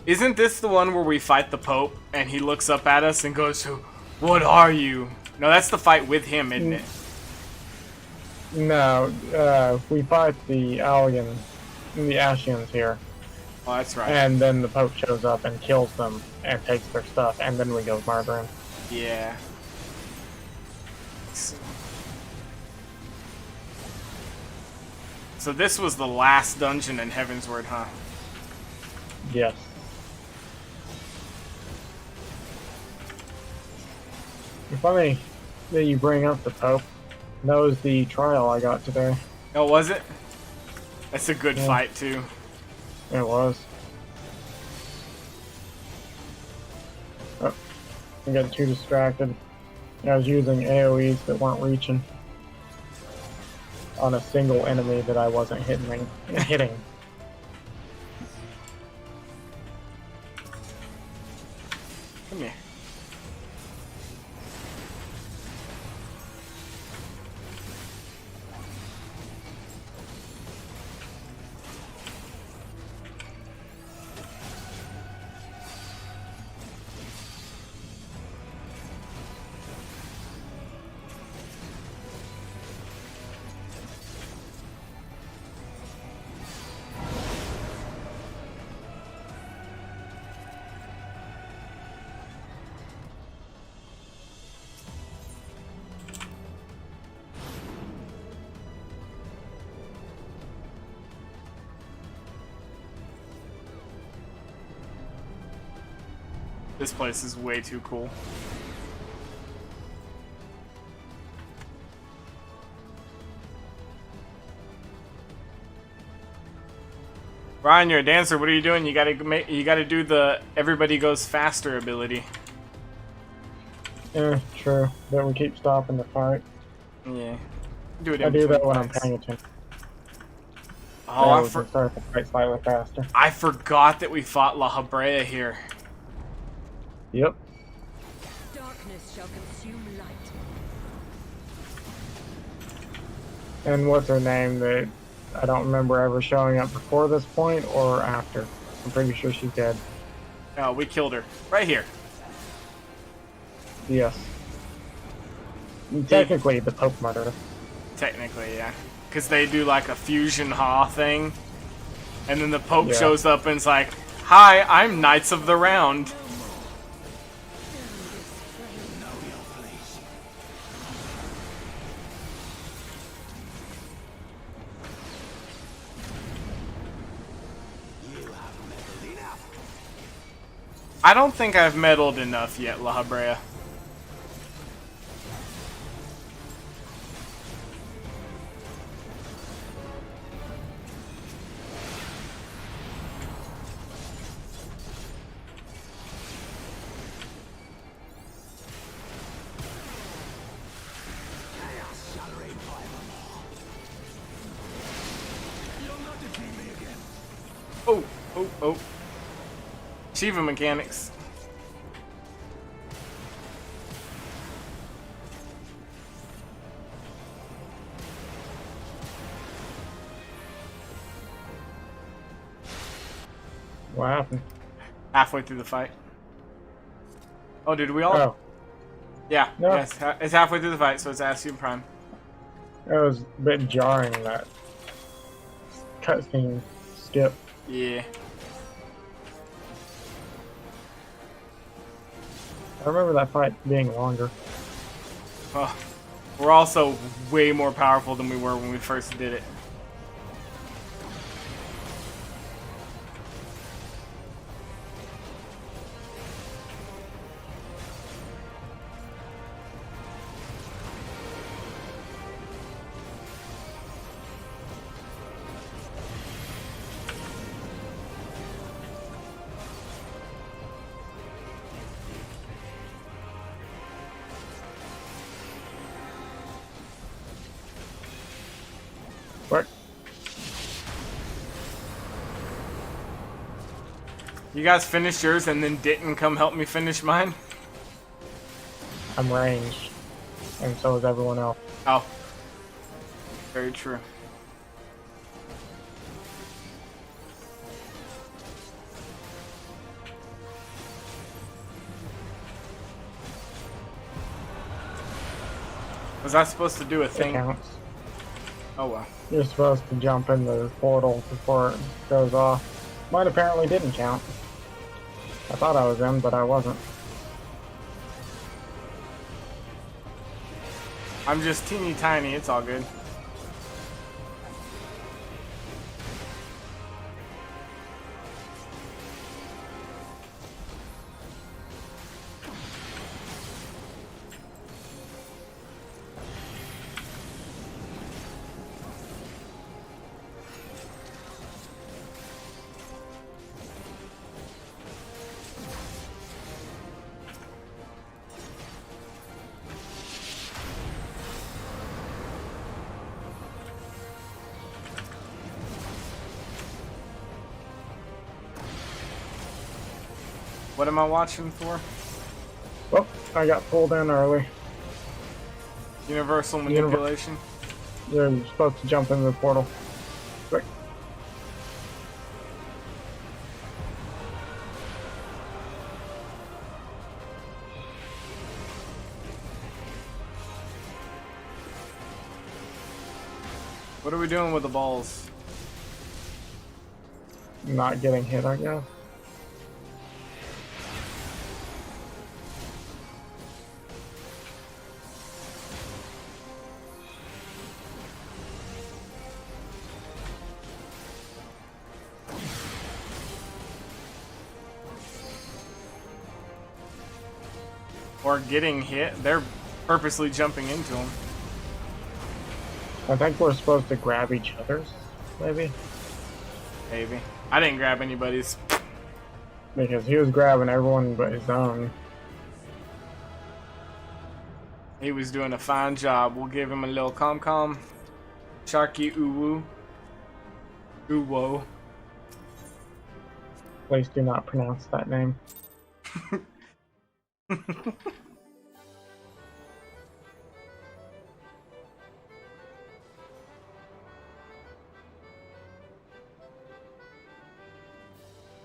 Isn't this the one where we fight the Pope and he looks up at us and goes, What are you? No, that's the fight with him, isn't it? No, we fight the Allians, the Ashians here, Oh, that's right. and then the Pope shows up and kills them and takes their stuff, and then we go murder him. Yeah. So this was the last dungeon in Heavensward, huh? Yes. Funny that you bring up the Pope. That was the trial I got today. Oh, was it? That's a good Yeah. fight, too. It was. Oh, I got too distracted. I was using AoEs that weren't reaching on a single enemy that I wasn't hitting. Come here. This place is way too cool. Ryan, you're a dancer. What are you doing? You gotta do the everybody goes faster ability. Yeah, true. But we keep stopping the fight. Yeah. Do it. I in do that between when I'm fights. paying attention. Oh, We can start the fight slightly faster. I forgot that we fought La Habrea here. Yep. Darkness shall consume light. And what's her name that I don't remember ever showing up before this point or after. I'm pretty sure she's dead. Oh, we killed her right here. Yes. Technically, the Pope murdered her. Technically, yeah. Because they do like a fusion ha thing. And then the Pope Yeah. shows up and is like, "Hi, I'm Knights of the Round." I don't think I've meddled enough yet, La Habrea. Oh, oh, oh. Shiva mechanics. What happened? Halfway through the fight. Oh, did we all? Oh, Yeah, No. yes. It's halfway through the fight, so it's Ascian Prime. it was a bit jarring, that cutscene skip. Yeah. I remember that fight being longer. Oh, we're also way more powerful than we were when we first did it. What? You guys finished yours and then didn't come help me finish mine? I'm ranged. And so is everyone else. Oh. Very true. Was I supposed to do a It thing? counts. Oh well. You're supposed to jump in the portal before it goes off. Mine apparently didn't count. I thought I was in, but I wasn't. I'm just teeny tiny, it's all good. What am I watching for? Oh, I got pulled in early. Universal manipulation? You're supposed to jump into the portal. Quick. What are we doing with the balls? Not getting hit, I guess. Or getting hit? They're purposely jumping into them. I think we're supposed to grab each other's, maybe? Maybe. I didn't grab anybody's. Because he was grabbing everyone but his own. He was doing a fine job. We'll give him a little com-com. Sharky uwu. Uwo. Please do not pronounce that name.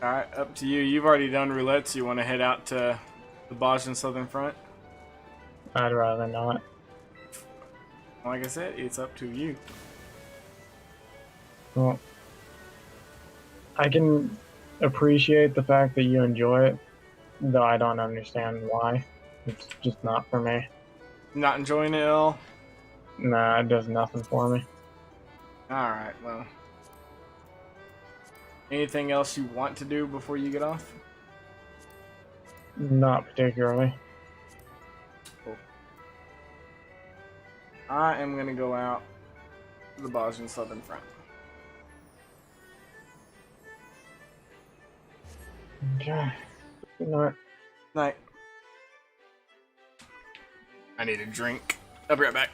Alright, up to you. You've already done roulette, so you want to head out to the Bajan Southern Front? I'd rather not. Like I said, it's up to you. Well, I can appreciate the fact that you enjoy it, though I don't understand why. It's just not for me. Not enjoying it at all? Nah, it does nothing for me. Alright, well. Anything else you want to do before you get off? Not particularly. Cool. I am going to go out to the Bajan Southern Front. Okay. Good night. Night. I need a drink. I'll be right back.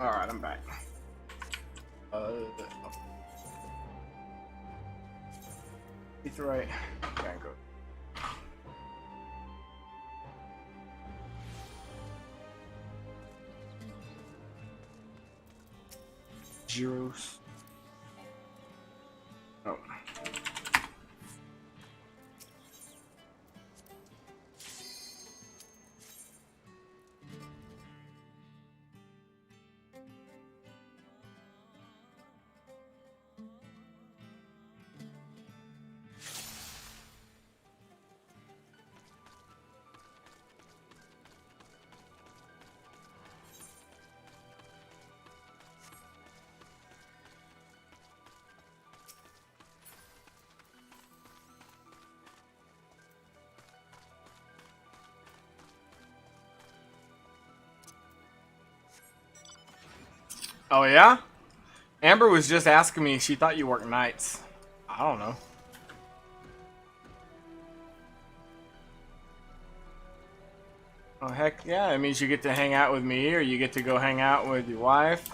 Alright, I'm back. It's right. Can't go. Zeros. Oh. Oh yeah? Amber was just asking me, she thought you worked nights. I don't know. Oh heck yeah, it means you get to hang out with me or you get to go hang out with your wife.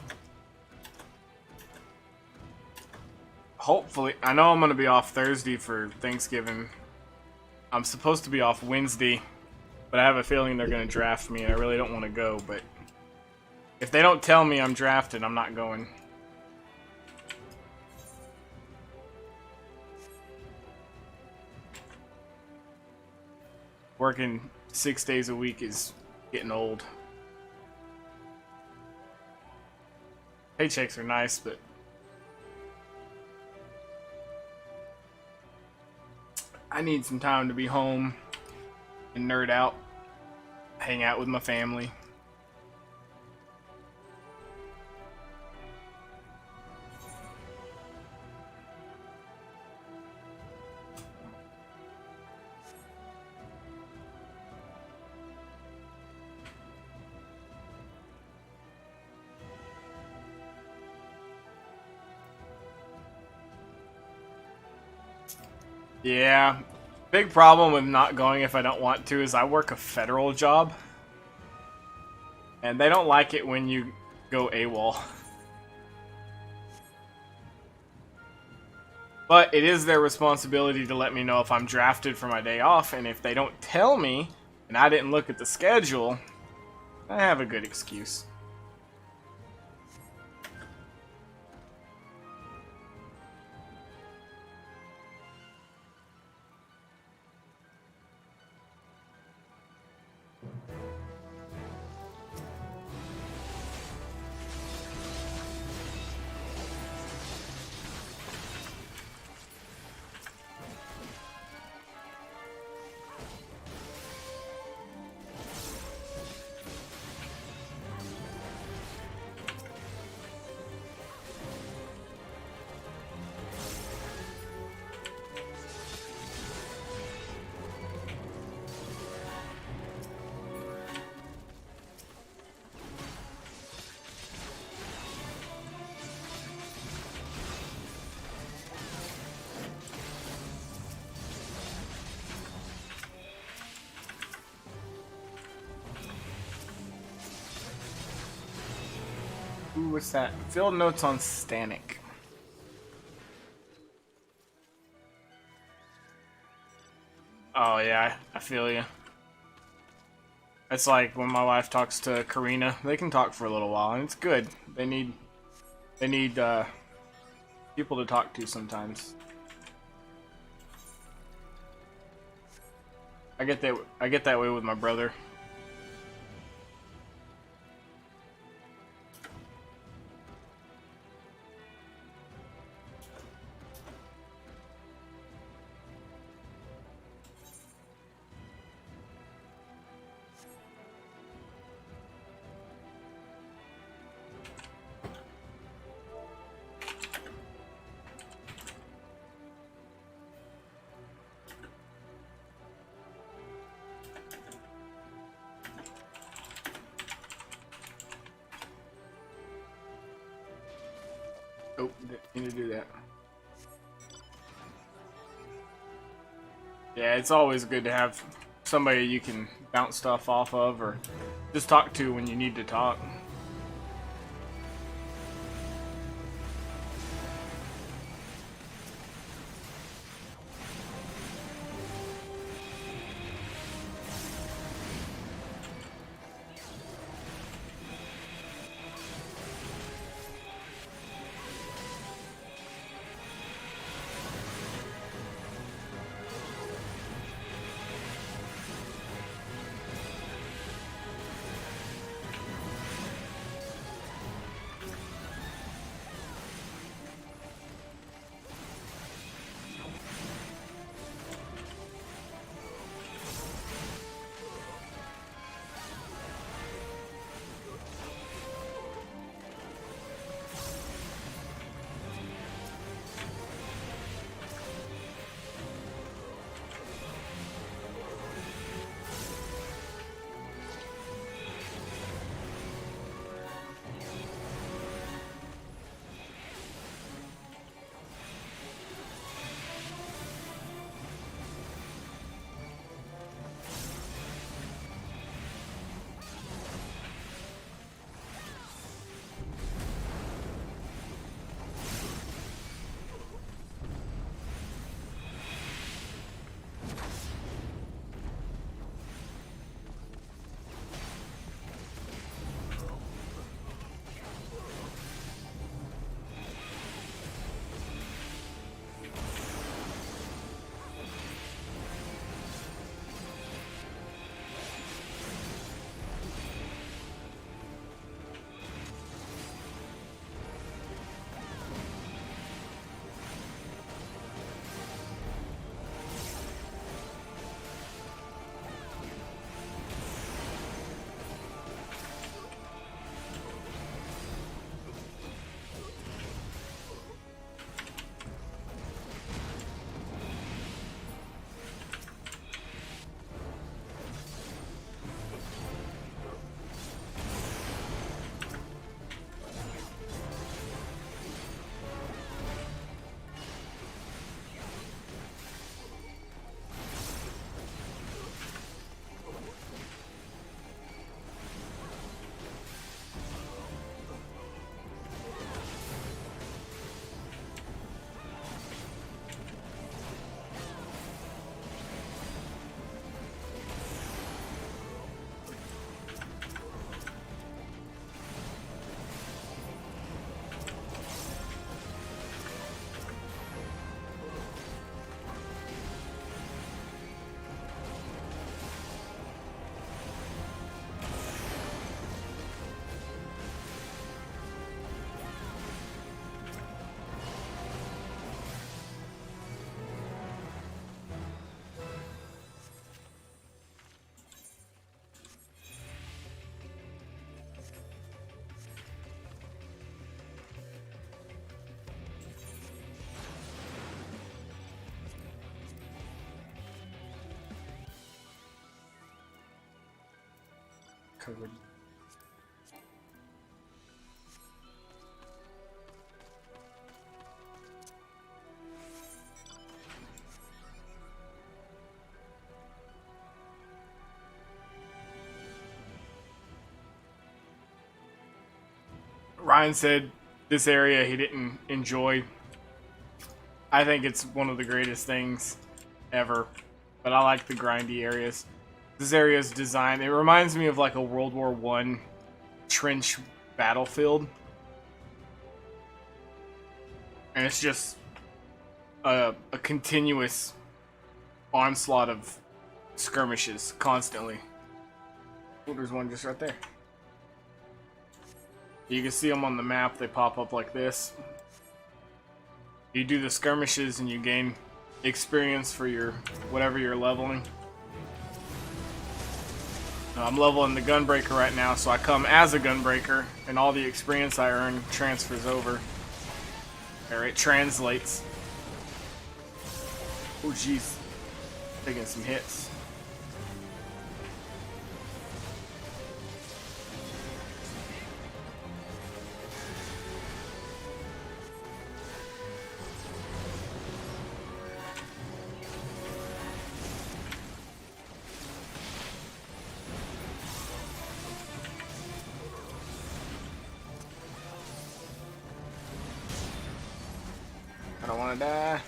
Hopefully, I know I'm gonna be off Thursday for Thanksgiving. I'm supposed to be off Wednesday, but I have a feeling they're gonna draft me and I really don't want to go, but if they don't tell me I'm drafted, I'm not going. Working 6 days a week is getting old. Paychecks are nice, but I need some time to be home and nerd out, hang out with my family. Yeah, big problem with not going if I don't want to is I work a federal job. And they don't like it when you go AWOL. But it is their responsibility to let me know if I'm drafted for my day off, and if they don't tell me, and I didn't look at the schedule, I have a good excuse. Ooh, what's that? Field notes on Stanek. Oh yeah, I feel you. It's like when my wife talks to Karina, they can talk for a little while, and it's good. They need people to talk to sometimes. I get that way with my brother. Oh, didn't need to do that. Yeah, it's always good to have somebody you can bounce stuff off of or just talk to when you need to talk. triggered. Ryan said this area he didn't enjoy. I think it's one of the greatest things ever, but I like the grindy areas. This area's design, it reminds me of like a World War I trench battlefield. And it's just a continuous onslaught of skirmishes constantly. Oh, there's one just right there. You can see them on the map, they pop up like this. You do the skirmishes and you gain experience for your whatever you're leveling. I'm leveling the Gunbreaker right now, so I come as a Gunbreaker, and all the experience I earn transfers over. Or it translates. Oh jeez. Taking some hits. I don't want to die.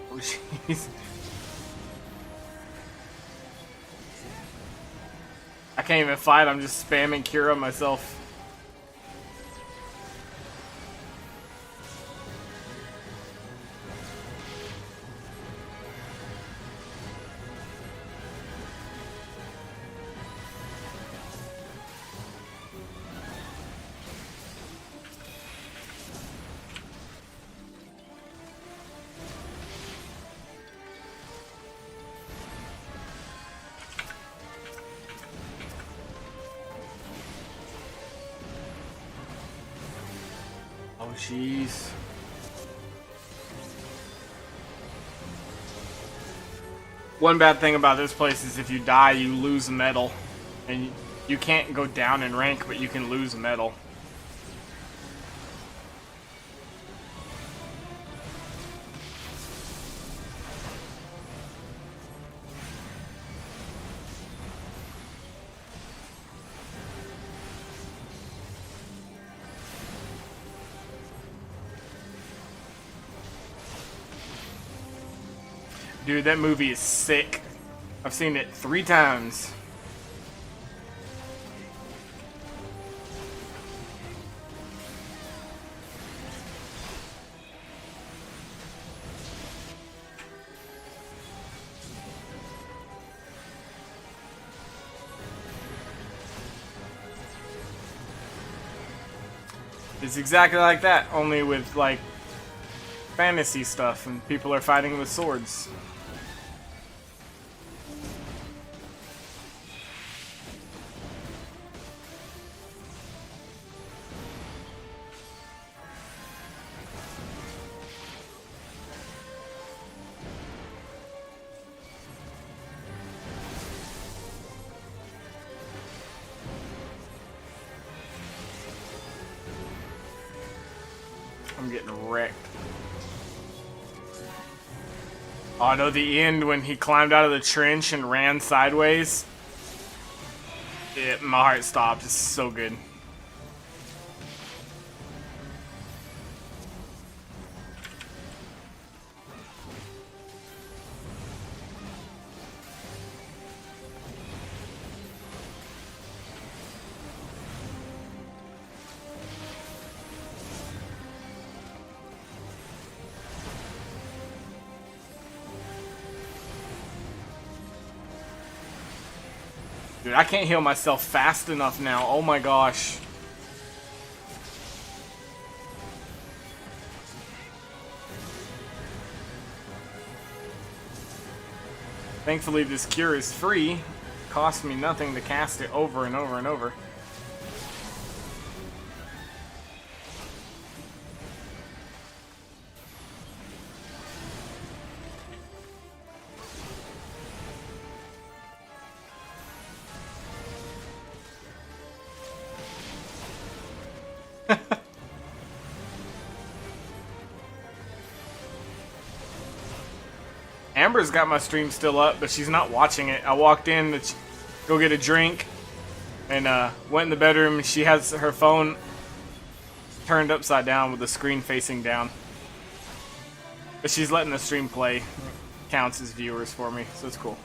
Oh jeez. I can't even fight, I'm just spamming Cura myself. Oh jeez. One bad thing about this place is if you die, you lose a medal. And you can't go down in rank, but you can lose a medal. Dude, that movie is sick. I've seen it 3 times. It's exactly like that, only with like fantasy stuff and people are fighting with swords. I'm getting wrecked. Oh no, the end when he climbed out of the trench and ran sideways. My heart stopped. It's so good. Dude, I can't heal myself fast enough now. Oh my gosh. Thankfully, this cure is free. cost me nothing to cast it over and over and over. Amber's got my stream still up, but she's not watching it. I walked in to go get a drink and went in the bedroom. She has her phone turned upside down with the screen facing down. But she's letting the stream play. Counts as viewers for me, so it's cool.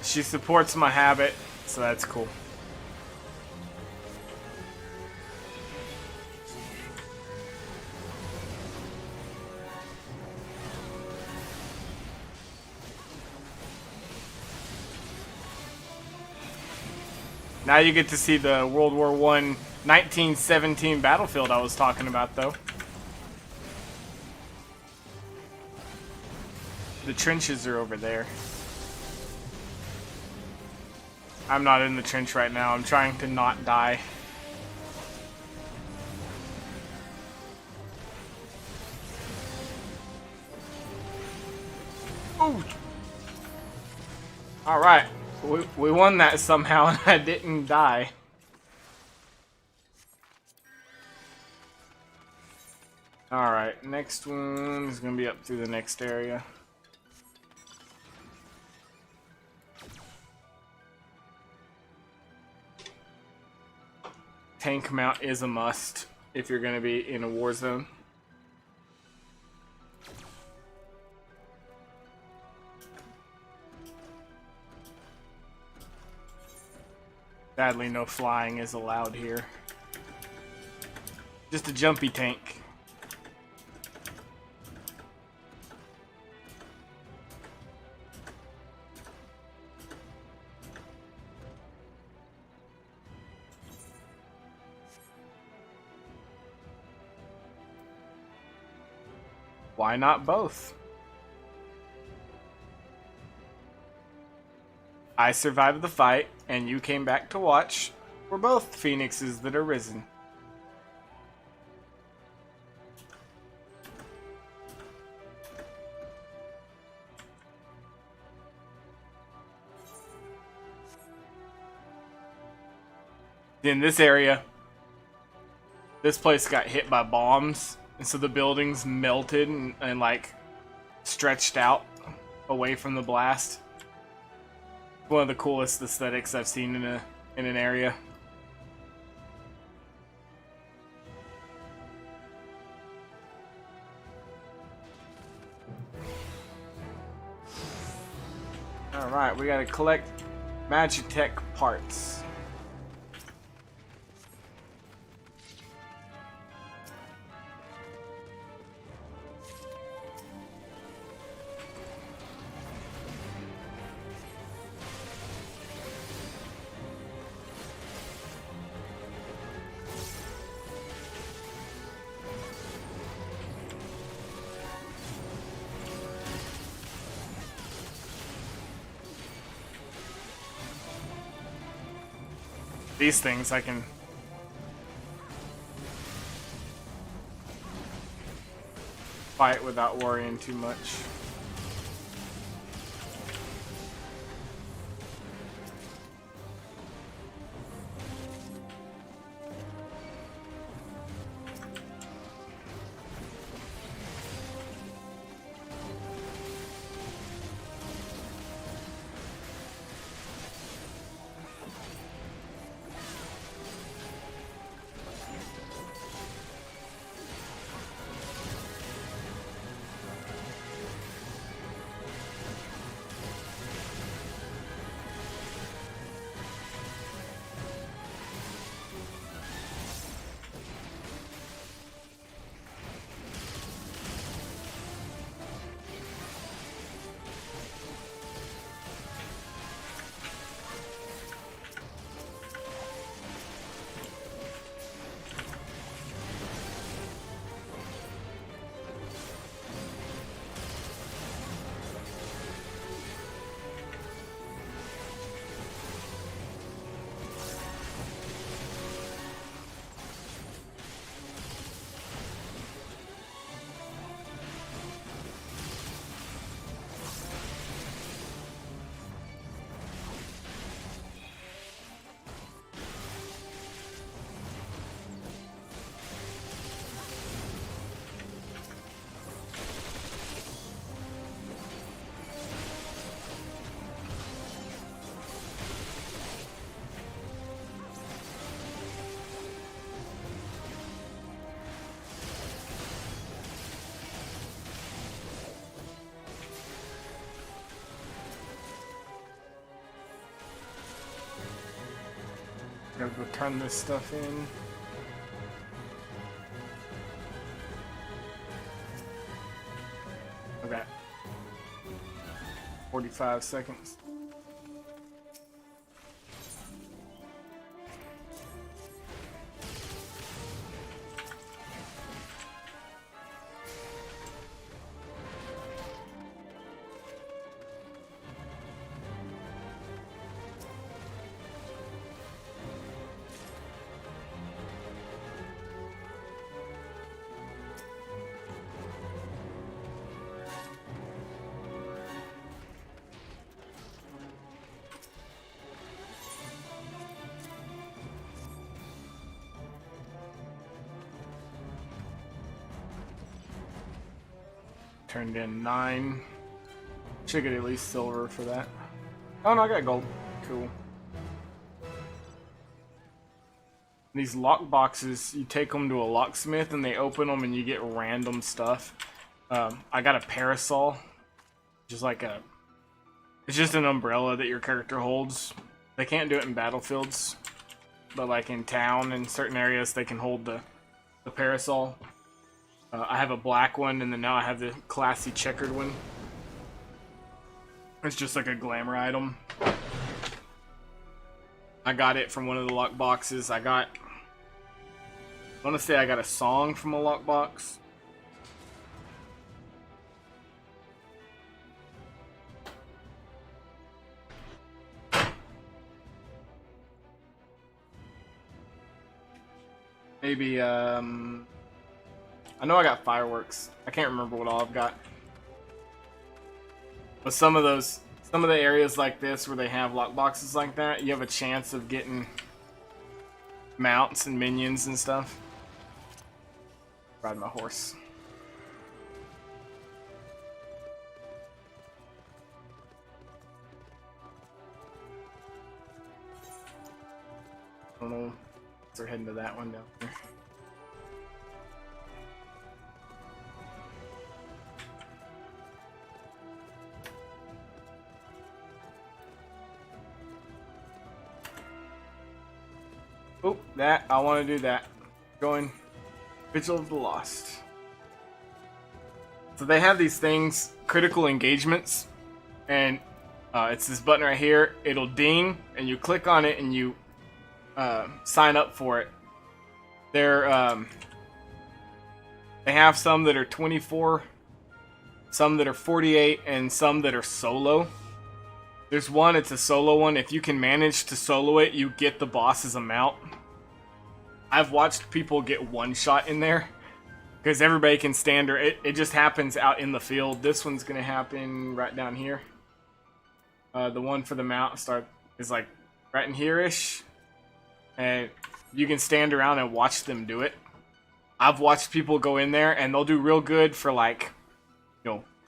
She supports my habit, so that's cool. Now you get to see the World War I 1917 battlefield I was talking about, though. The trenches are over there. I'm not in the trench right now. I'm trying to not die. Ooh. All right, we won that somehow, and I didn't die. All right, next one is gonna be up through the next area. Tank mount is a must if you're going to be in a war zone. Sadly, no flying is allowed here. Just a jumpy tank. Why not both? I survived the fight, and you came back to watch. We're both phoenixes that are risen. In this area, this place got hit by bombs. And so the buildings melted and like stretched out away from the blast. One of the coolest aesthetics I've seen in an area. All right, we gotta collect Magitech parts. These things I can fight without worrying too much. go turn this stuff in. Okay. 45 seconds. Turned in 9. Should get at least silver for that. Oh no, I got gold. Cool. These lock boxes, you take them to a locksmith and they open them and you get random stuff. I got a parasol, just like it's just an umbrella that your character holds. They can't do it in battlefields, but like in town and certain areas they can hold the parasol. I have a black one, and then now I have the classy checkered one. It's just like a glamour item. I got it from one of the lock boxes. I want to say I got a song from a lockbox. Maybe, I know I got fireworks. I can't remember what all I've got. But some of the areas like this where they have lockboxes like that, you have a chance of getting mounts and minions and stuff. Ride my horse. I don't know. They're heading to that one down there. Oh, that. I want to do that. Going Vigil of the Lost. So they have these things, critical engagements, and it's this button right here. It'll ding, and you click on it, and you sign up for it. They have some that are 24, some that are 48, and some that are solo. There's one, it's a solo one. If you can manage to solo it, you get the boss's amount. I've watched people get one shot in there because everybody can stand her. It just happens out in the field. This one's going to happen right down here. The one for the mount is like right in here-ish. And you can stand around and watch them do it. I've watched people go in there and they'll do real good for like,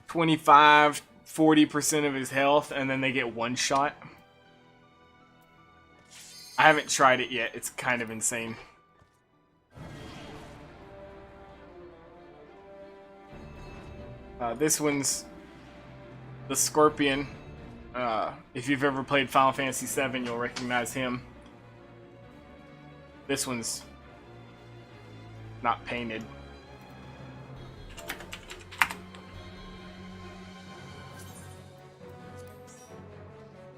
25, 40% of his health, and then they get one shot. I haven't tried it yet. It's kind of insane. This one's the Scorpion. If you've ever played Final Fantasy VII, you'll recognize him. This one's not painted.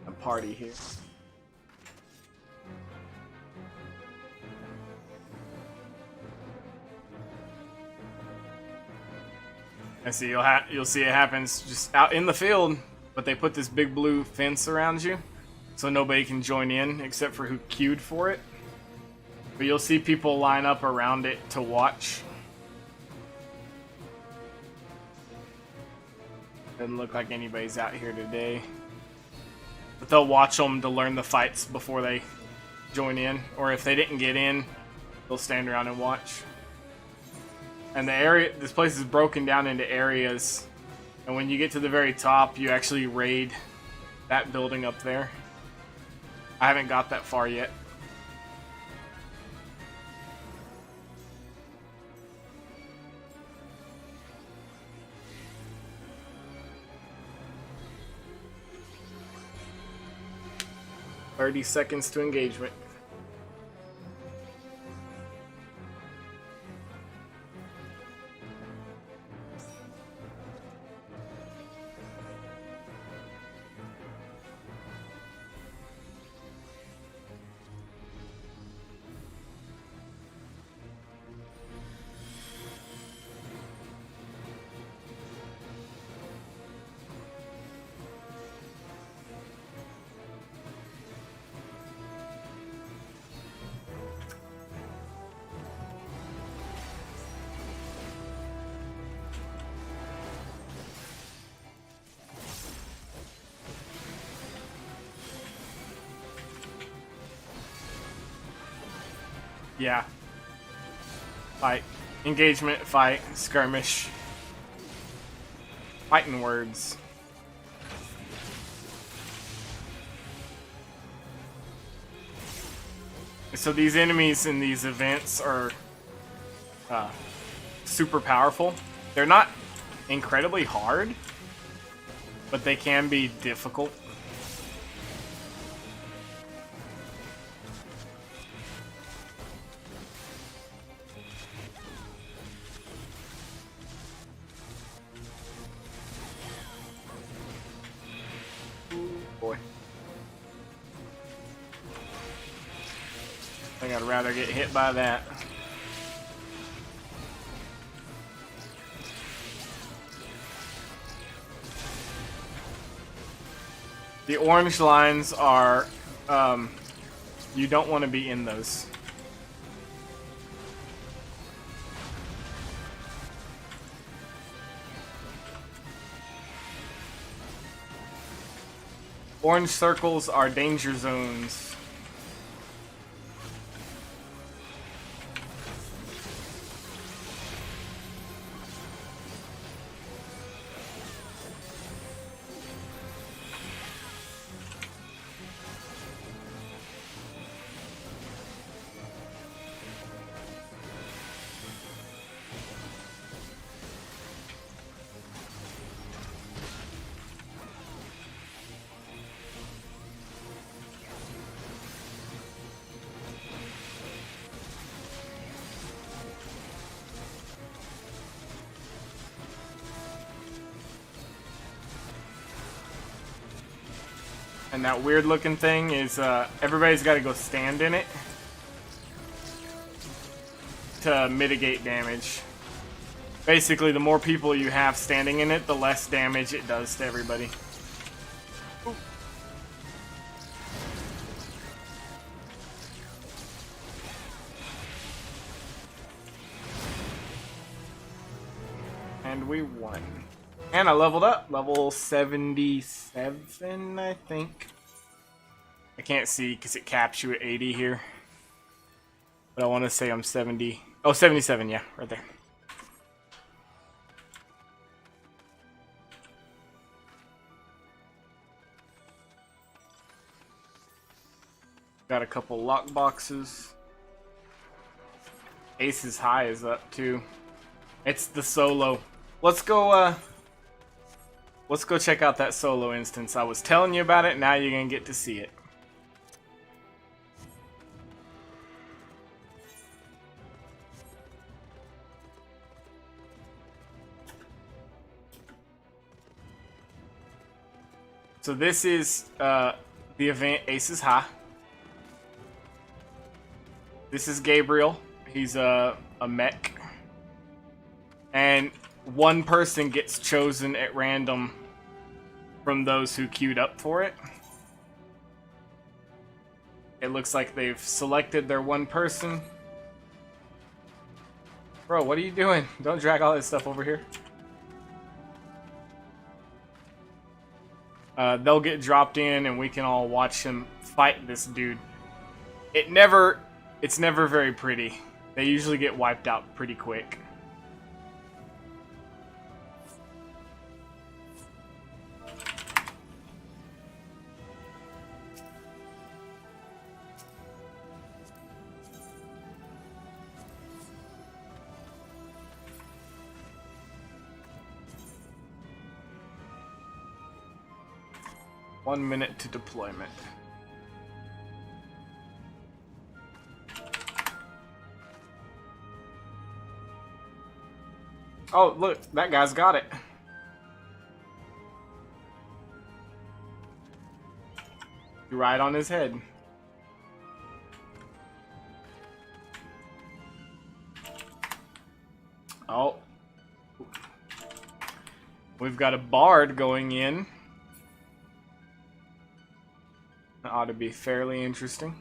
A party here. And so you'll see it happens just out in the field, but they put this big blue fence around you, so nobody can join in except for who queued for it. But you'll see people line up around it to watch. Doesn't look like anybody's out here today. But they'll watch them to learn the fights before they join in. Or if they didn't get in, they'll stand around and watch. And this place is broken down into areas. And when you get to the very top, you actually raid that building up there. I haven't got that far yet. "30 seconds to engagement." Yeah. Fight. Engagement, fight, skirmish. Fighting words. So these enemies in these events are super powerful. They're not incredibly hard, but they can be difficult. Boy. I think I'd rather get hit by that. The orange lines are, you don't want to be in those. Orange circles are danger zones. And that weird looking thing is, everybody's got to go stand in it to mitigate damage. Basically, the more people you have standing in it, the less damage it does to everybody. Ooh. And we won. And I leveled up. Level 77, I think. I can't see because it caps you at 80 here. But I want to say I'm 70. Oh, 77, yeah, right there. Got a couple lock boxes. Ace's High is up too. It's the solo. Let's go check out that solo instance. I was telling you about it, now you're gonna get to see it. So this is the event Ace's High. This is Gabriel. He's a mech. And one person gets chosen at random from those who queued up for it. It looks like they've selected their one person. Bro, what are you doing? Don't drag all this stuff over here. They'll get dropped in and we can all watch him fight this dude. It's never very pretty. They usually get wiped out pretty quick. One minute to deployment. Oh, look, that guy's got it. Right on his head. Oh. We've got a bard going in. That ought to be fairly interesting.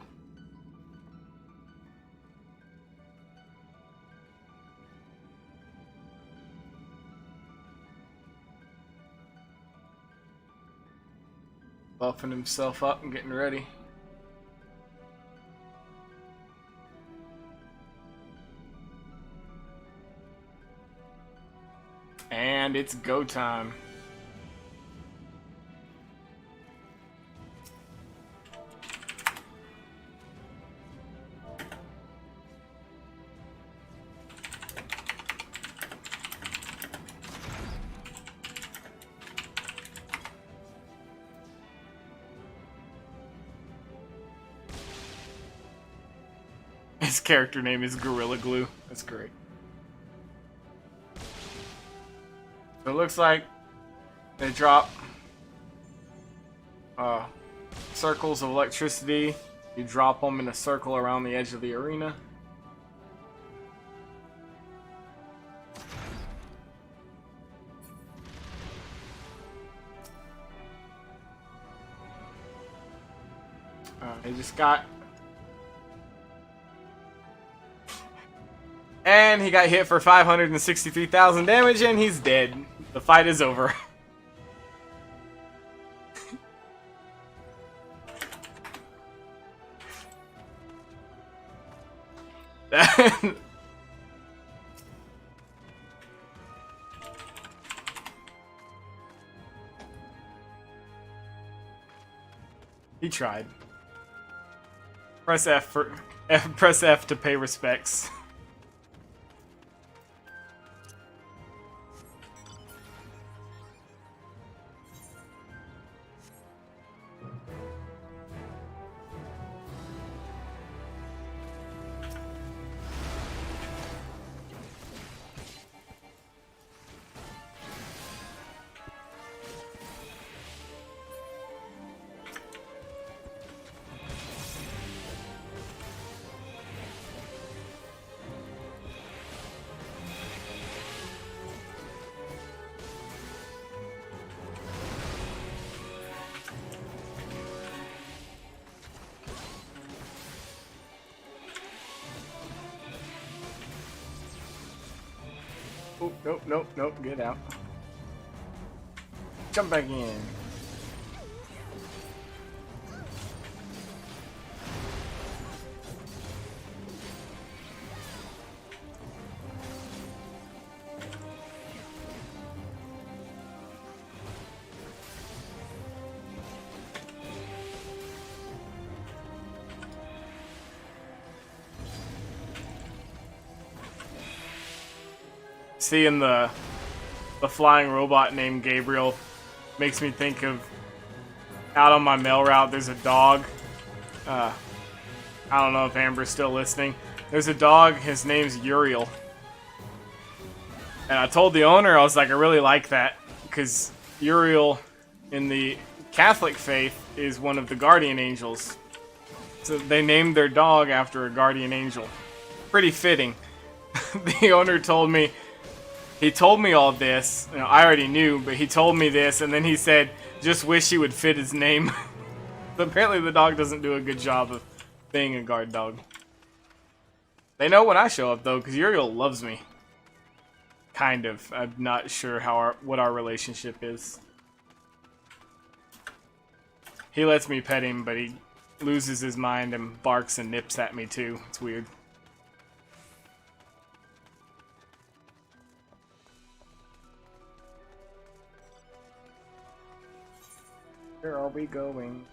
Buffing himself up and getting ready. And it's go time. His character name is Gorilla Glue. That's great. So it looks like they drop circles of electricity. You drop them in a circle around the edge of the arena. They just got... And he got hit for 563,000 damage, and he's dead. The fight is over. He tried. Press F to pay respects. Oh, nope, get out. Jump back in. Seeing the flying robot named Gabriel makes me think of out on my mail route. There's a dog. I don't know if Amber's still listening. There's a dog. His name's Uriel. And I told the owner, I was like, I really like that because Uriel in the Catholic faith is one of the guardian angels. So they named their dog after a guardian angel. Pretty fitting. The owner told me. He told me all this. You know, I already knew, but he told me this, and then he said, just wish he would fit his name. But apparently the dog doesn't do a good job of being a guard dog. They know when I show up, though, because Uriel loves me. Kind of. I'm not sure what our relationship is. He lets me pet him, but he loses his mind and barks and nips at me, too. It's weird. Where are we going?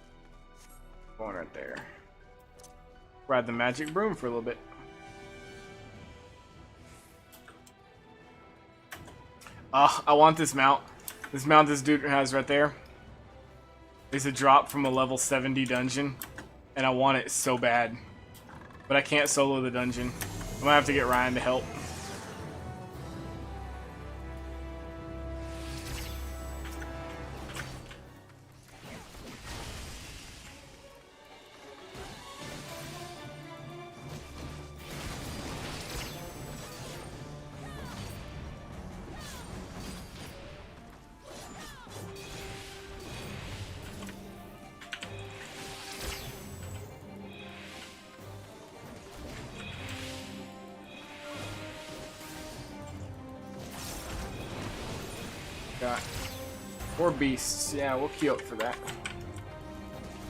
Going right there. Ride the magic broom for a little bit. I want this mount. This mount this dude has right there is a drop from a level 70 dungeon. And I want it so bad. But I can't solo the dungeon. I'm gonna have to get Ryan to help. Got 4 beasts. Yeah, we'll queue up for that.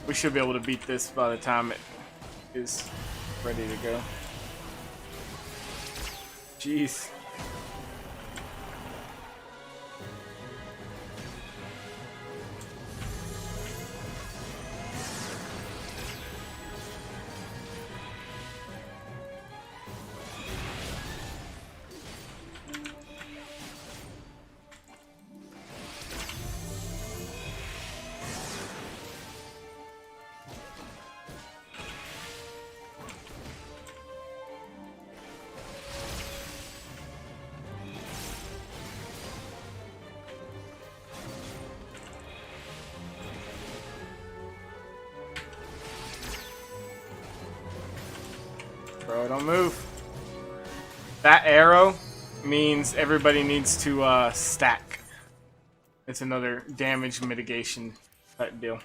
We should be able to beat this by the time it is ready to go. Jeez. Bro, don't move. That arrow means everybody needs to stack. It's another damage mitigation type deal.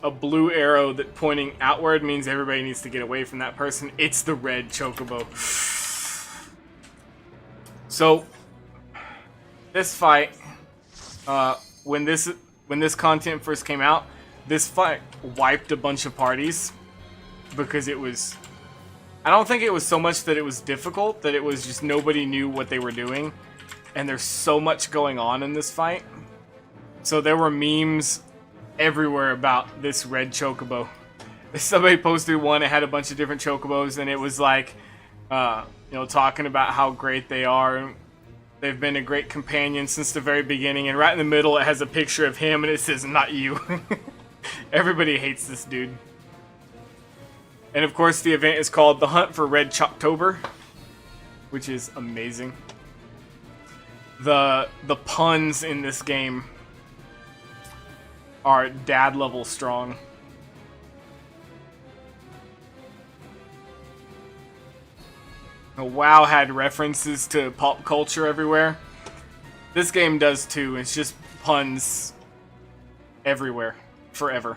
A blue arrow that pointing outward means everybody needs to get away from that person. It's the red chocobo. So this fight, when this content first came out, this fight wiped a bunch of parties because it was. I don't think it was so much that it was difficult, that it was just nobody knew what they were doing, and there's so much going on in this fight. So there were memes everywhere about this red chocobo. Somebody posted one, it had a bunch of different chocobos, and it was like, talking about how great they are, and they've been a great companion since the very beginning, and right in the middle it has a picture of him, and it says, "Not you." Everybody hates this dude. And of course the event is called The Hunt for Red Choctober, which is amazing. The puns in this game are dad level strong. WoW had references to pop culture everywhere. This game does too. It's just puns everywhere, forever.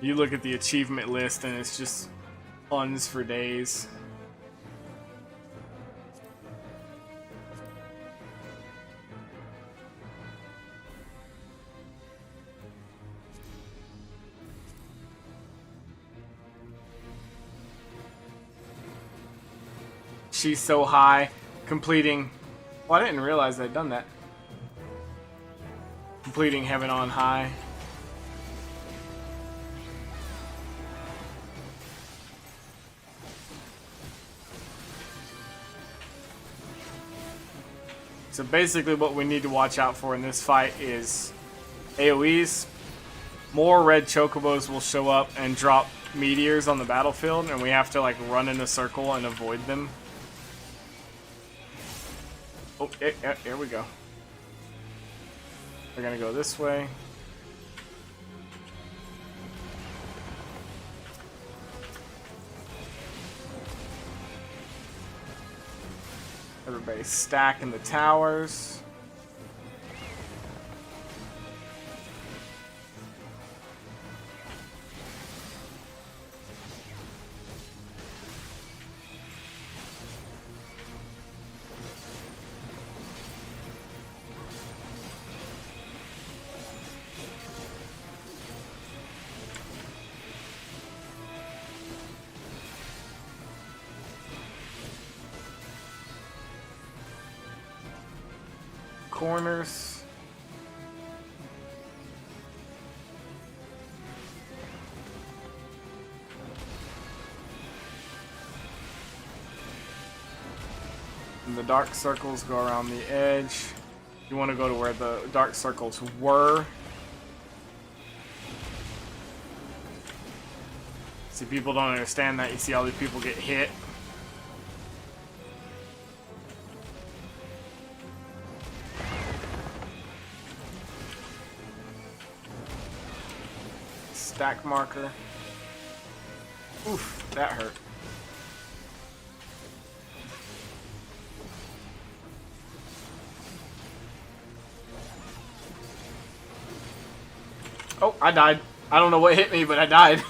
You look at the achievement list and it's just puns for days. She's so high, completing. Well, I didn't realize I'd done that. Completing Heaven on High. So basically what we need to watch out for in this fight is AoEs. More red chocobos will show up and drop meteors on the battlefield, and we have to like run in a circle and avoid them. Oh, here we go. We're gonna go this way. Everybody stacking the towers. Corners. And the dark circles go around the edge. You want to go to where the dark circles were. See, people don't understand that. You see all these people get hit. Stack marker. Oof, that hurt. Oh, I died. I don't know what hit me, but I died.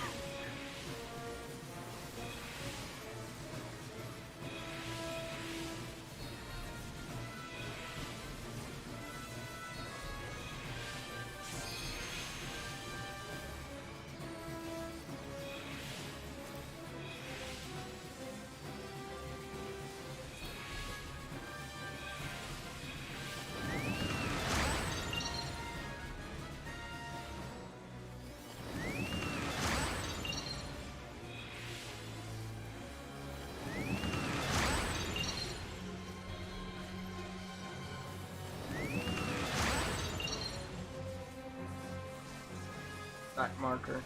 Stack marker.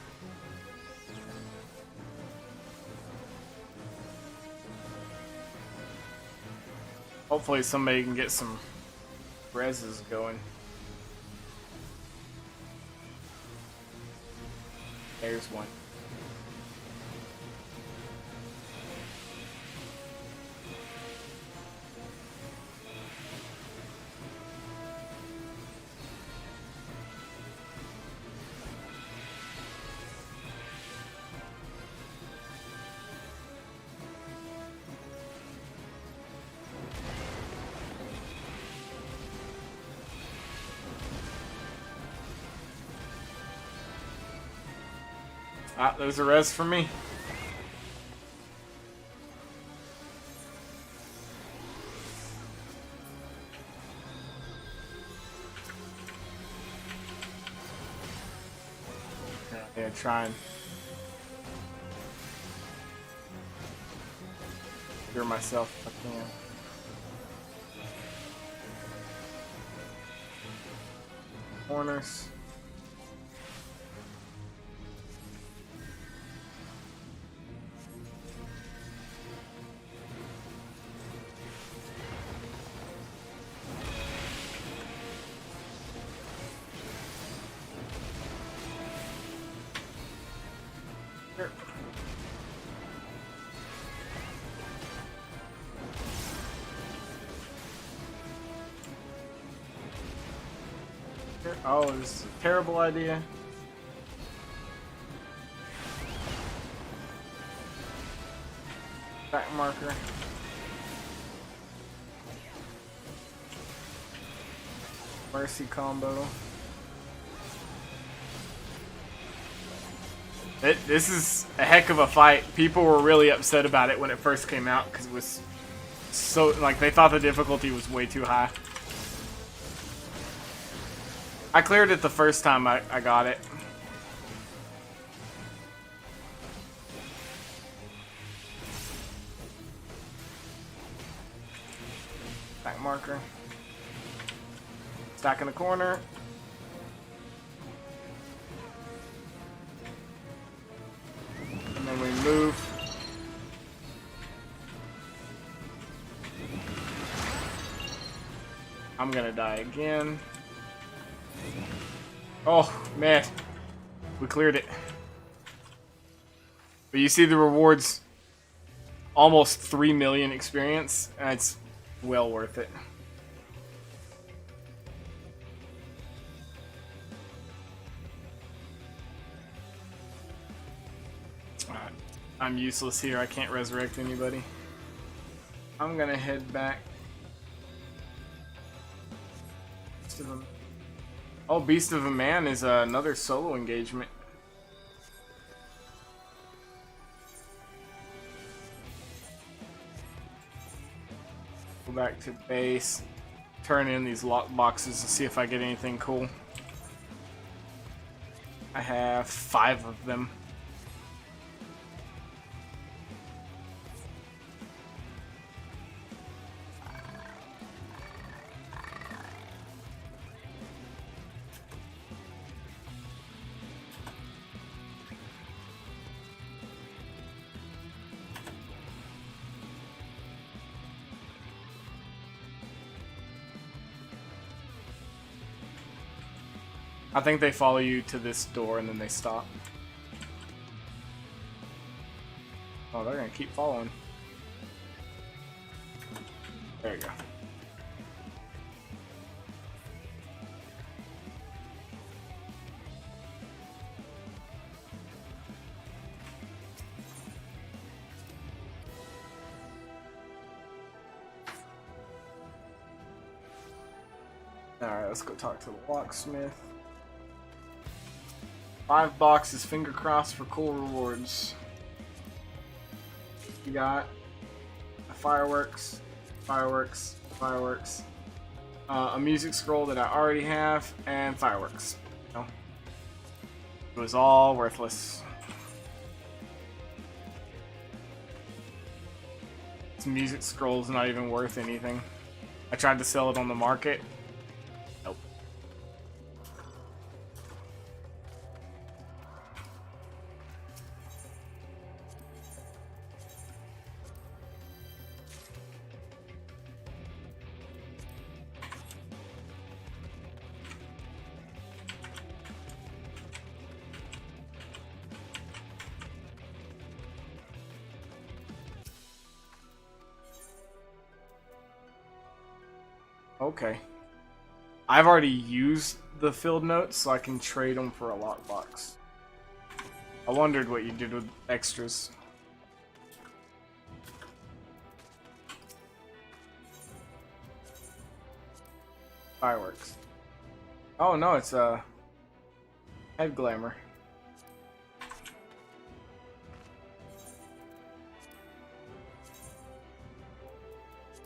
Hopefully somebody can get some reses going. There's one. Ah, there's a res for me. Yeah, try and cure myself if I can. Corners. Here. Here. Oh, this is a terrible idea. Back marker. Mercy combo. This is a heck of a fight. People were really upset about it when it first came out because it was so, like, they thought the difficulty was way too high. I cleared it the first time I got it. Back marker. Stack in the corner. And then we move. I'm gonna die again. Oh, man. We cleared it. But you see the rewards, almost 3 million experience, and it's well worth it. Alright, I'm useless here. I can't resurrect anybody. I'm gonna head back. Oh, Beast of a Man is another solo engagement. Go back to base, turn in these lock boxes to see if I get anything cool. I have 5 of them. I think they follow you to this door and then they stop. Oh, they're gonna keep following. There you go. Alright, let's go talk to the locksmith. 5 boxes, finger crossed for cool rewards. You got a fireworks, fireworks, fireworks, a music scroll that I already have, and fireworks. No. It was all worthless. This music scroll's not even worth anything. I tried to sell it on the market. Nope. Okay. I've already used the field notes, so I can trade them for a lockbox. I wondered what you did with extras. Fireworks. Oh no, it's a head glamour.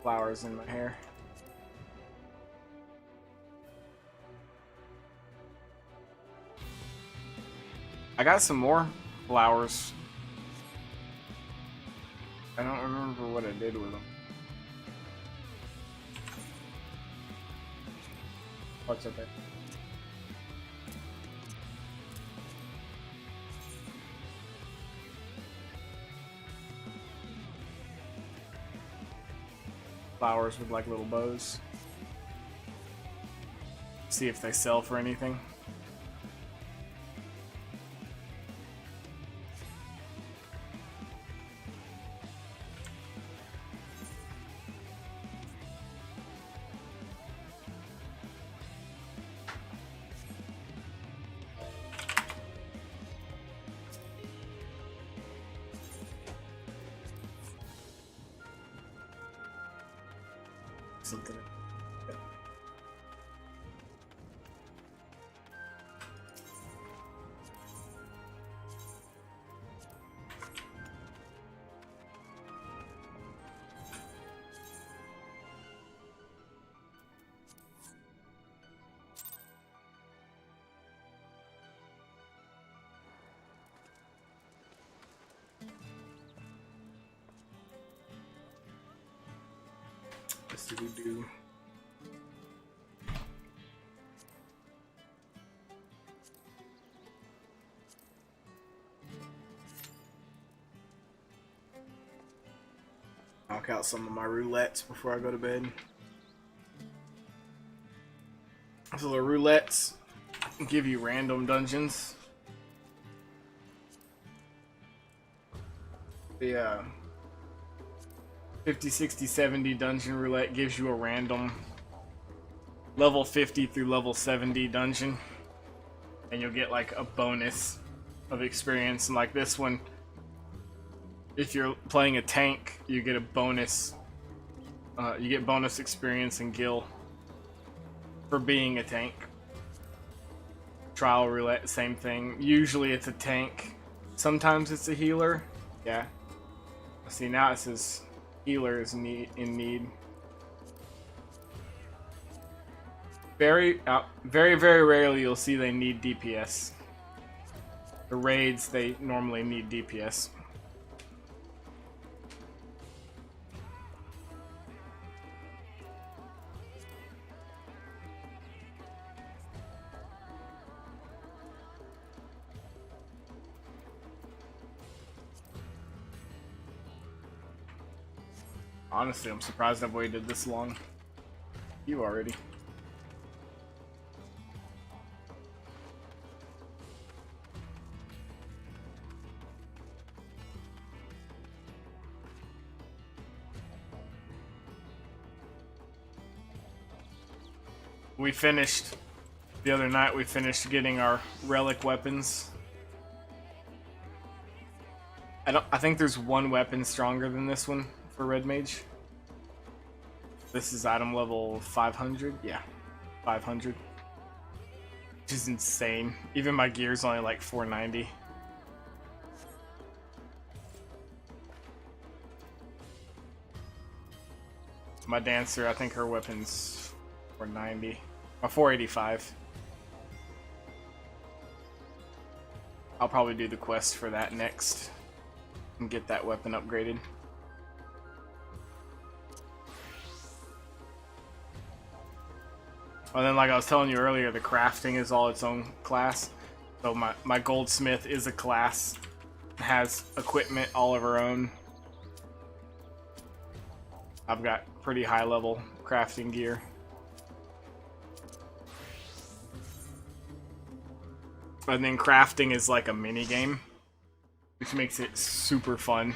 Flowers in my hair. I got some more flowers. I don't remember what I did with them. What's up there? Flowers with like little bows. See if they sell for anything. Something. What did we do? Knock out some of my roulettes before I go to bed. So the roulettes give you random dungeons. The 50, 60, 70 dungeon roulette gives you a random level 50 through level 70 dungeon. And you'll get like a bonus of experience. And like this one, if you're playing a tank, you get a bonus. You get bonus experience and gil for being a tank. Trial roulette, same thing. Usually it's a tank. Sometimes it's a healer. Yeah. See, now it says healer is in need. Very, very rarely you'll see they need DPS. The raids, they normally need DPS. Honestly, I'm surprised I've waited this long. You already. We finished the other night. We finished getting our relic weapons. I think there's one weapon stronger than this one for Red Mage. This is item level 500. Yeah, 500. Which is insane. Even my gear's only like 490. My dancer, I think her weapon's 490. Or 485. I'll probably do the quest for that next. And get that weapon upgraded. And then, like I was telling you earlier, the crafting is all its own class. So my goldsmith is a class. Has equipment all of her own. I've got pretty high level crafting gear. And then crafting is like a mini game, which makes it super fun.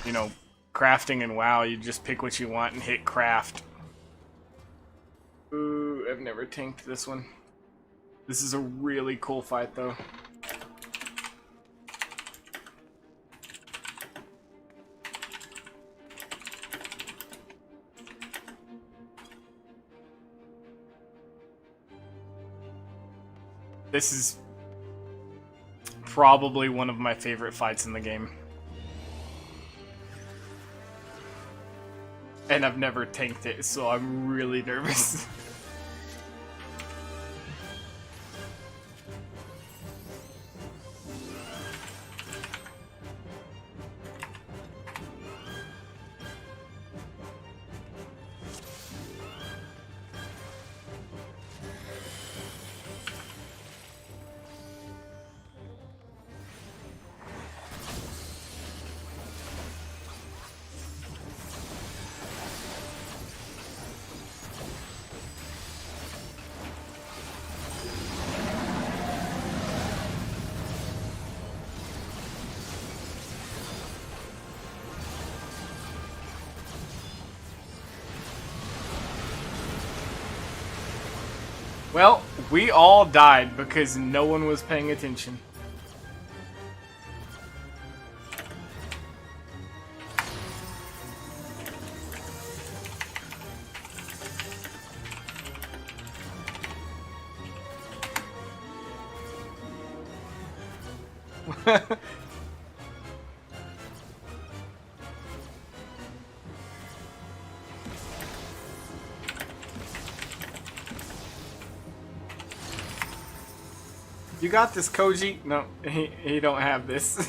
You know, crafting in WoW, you just pick what you want and hit craft. Ooh, I've never tanked this one. This is a really cool fight, though. This is probably one of my favorite fights in the game. And I've never tanked it, so I'm really nervous. Well, we all died because no one was paying attention. You got this, Koji. No, he don't have this. Do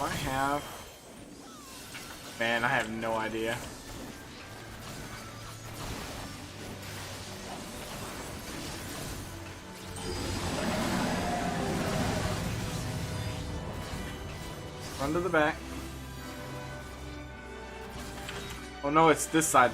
I have? Man, I have no idea. Run to the back. Oh no, it's this side.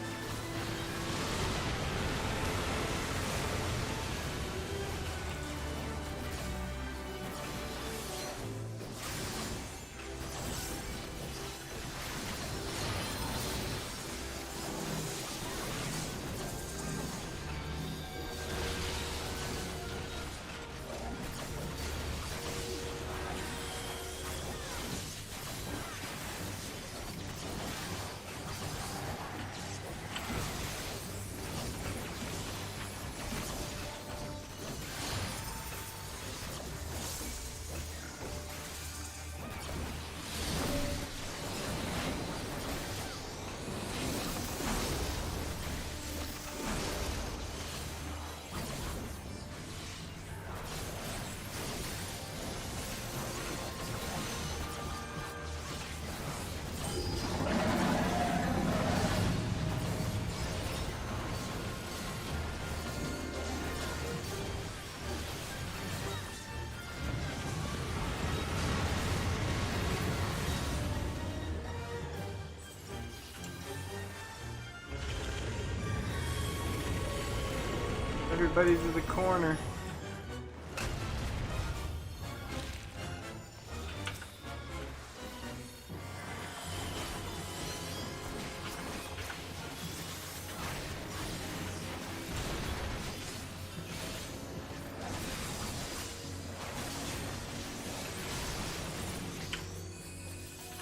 Everybody's in the corner.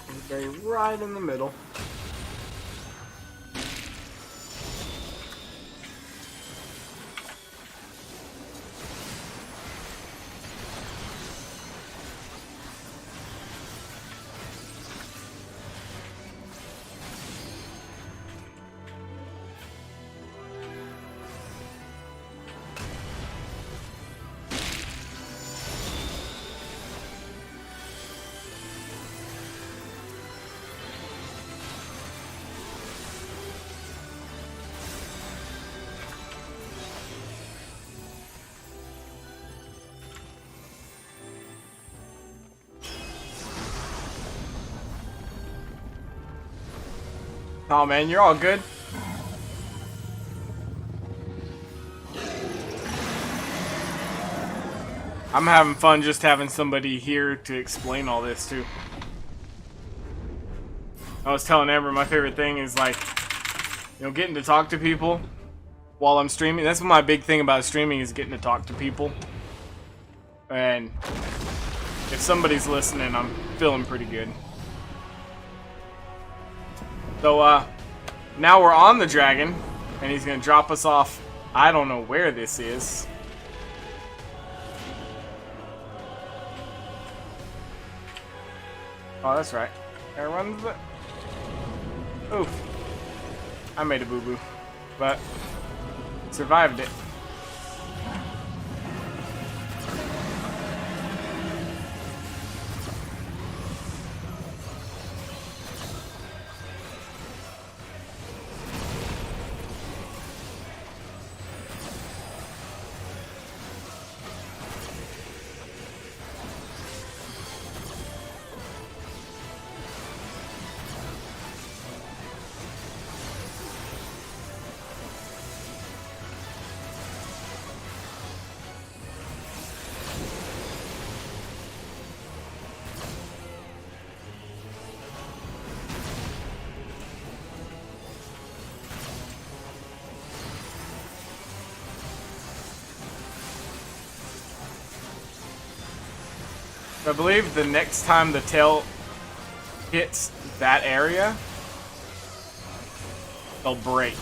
Everybody right in the middle. Oh man, you're all good. I'm having fun just having somebody here to explain all this too. I was telling Amber my favorite thing is like, you know, getting to talk to people while I'm streaming. That's my big thing about streaming is getting to talk to people. And if somebody's listening, I'm feeling pretty good. So, now we're on the dragon, and he's gonna drop us off. I don't know where this is. Oh, that's right. There runs the... Oof. I made a boo-boo, but survived it. I believe the next time the tail hits that area, they'll break.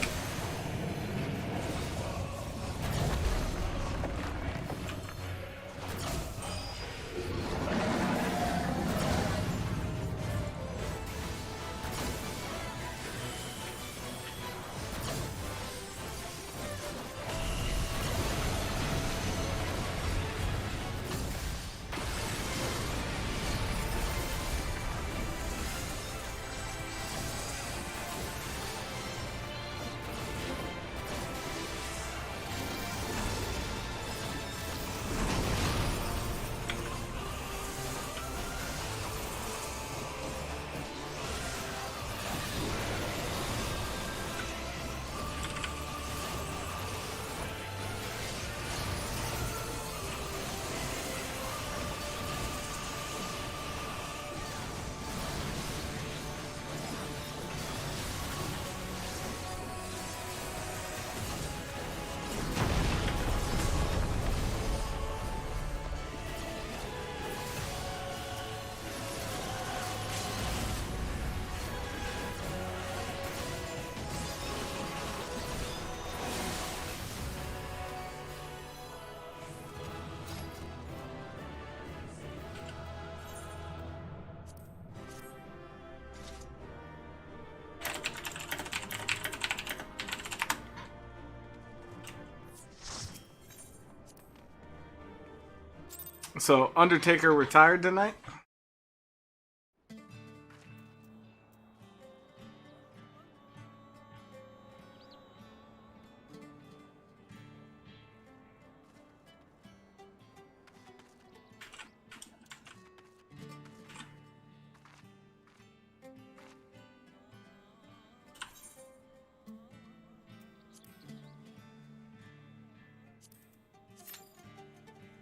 So, Undertaker retired tonight?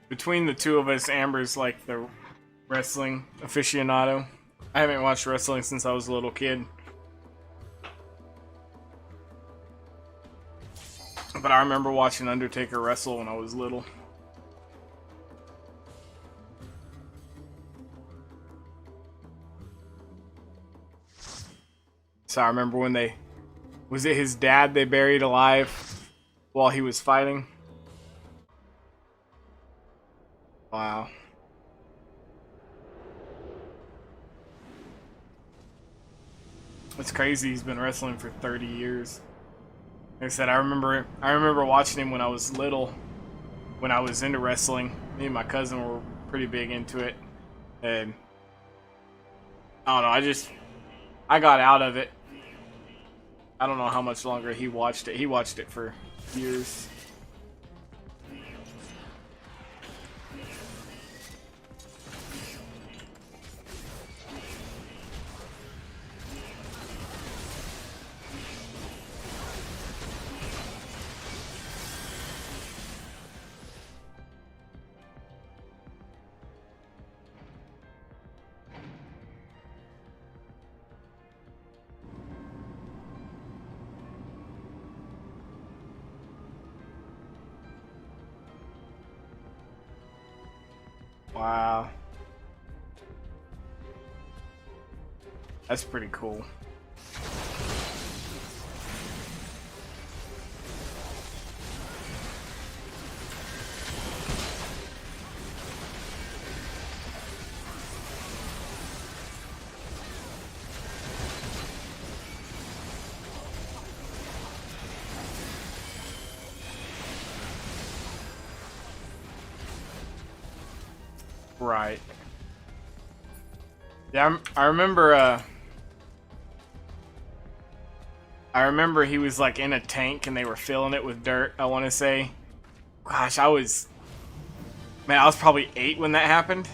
Between the two of us, Amber's like the wrestling aficionado. I haven't watched wrestling since I was a little kid. But I remember watching Undertaker wrestle when I was little. So I remember when they... Was it his dad they buried alive while he was fighting? Wow. It's crazy he's been wrestling for 30 years. Like I said, I remember watching him when I was little, when I was into wrestling. Me and my cousin were pretty big into it. And I don't know, I got out of it. I don't know how much longer he watched it. He watched it for years. Wow. That's pretty cool. Right. Yeah, I remember. I remember he was like in a tank and they were filling it with dirt. I want to say, gosh, I was probably 8 when that happened.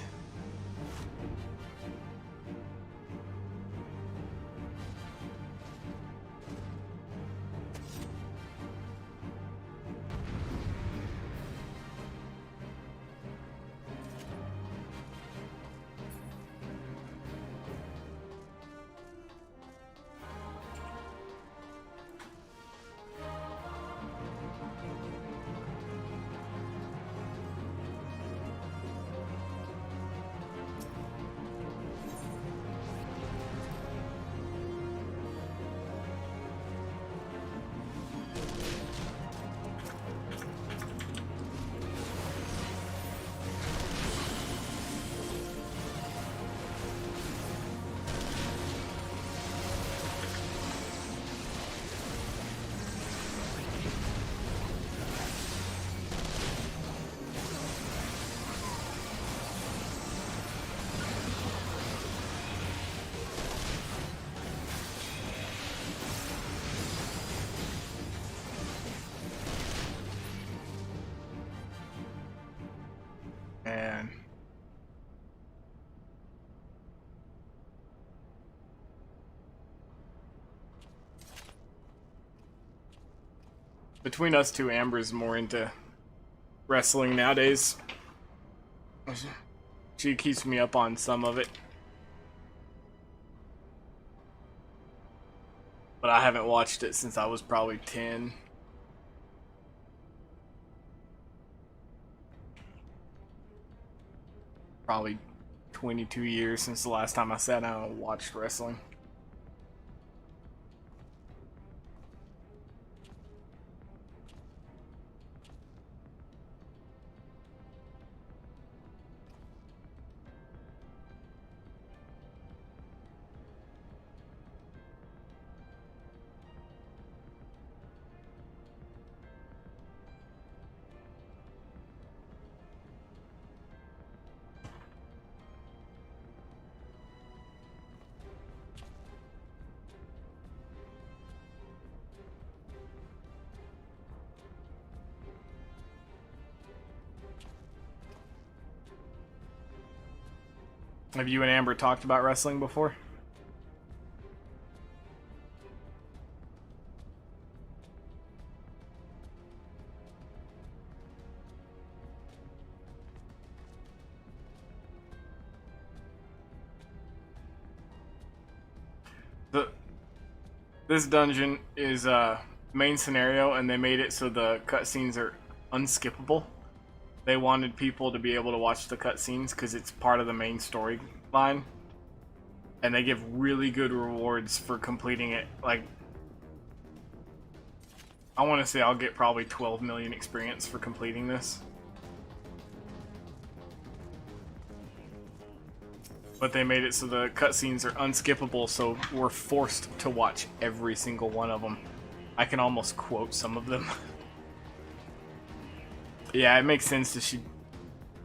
And between us two, Amber's more into wrestling nowadays. She keeps me up on some of it. But I haven't watched it since I was probably 10. Probably 22 years since the last time I sat down and watched wrestling. Have you and Amber talked about wrestling before? This dungeon is main scenario, and they made it so the cutscenes are unskippable. They wanted people to be able to watch the cutscenes because it's part of the main storyline, and they give really good rewards for completing it. Like, I want to say I'll get probably 12 million experience for completing this. But they made it so the cutscenes are unskippable, so we're forced to watch every single one of them. I can almost quote some of them. Yeah, it makes sense that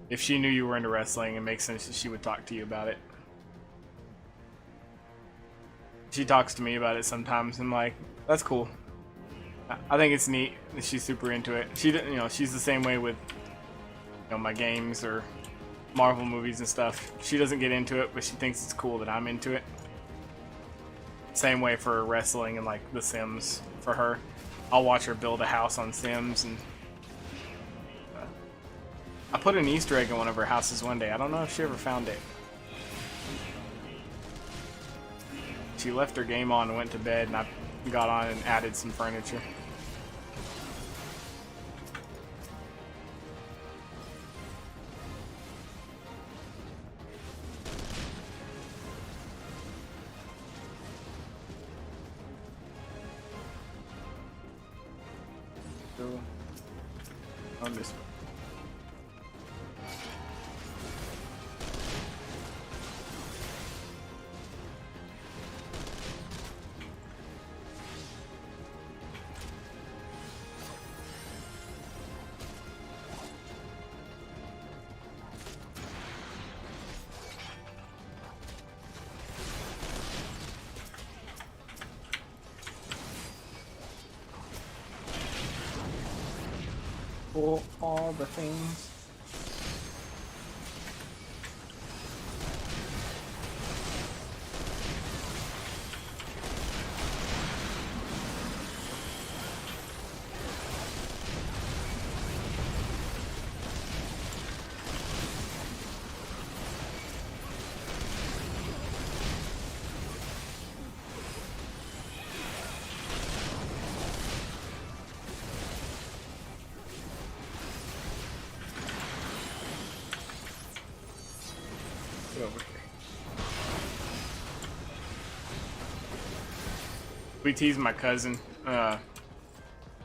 if she knew you were into wrestling, it makes sense that she would talk to you about it. She talks to me about it sometimes, and I'm like, that's cool. I think it's neat that she's super into it. She's the same way with, my games or Marvel movies and stuff. She doesn't get into it, but she thinks it's cool that I'm into it. Same way for wrestling and like The Sims for her. I'll watch her build a house on Sims, and I put an Easter egg in one of her houses one day. I don't know if she ever found it. She left her game on and went to bed, and I got on and added some furniture. On this one. For all the things. Over here. We tease my cousin. My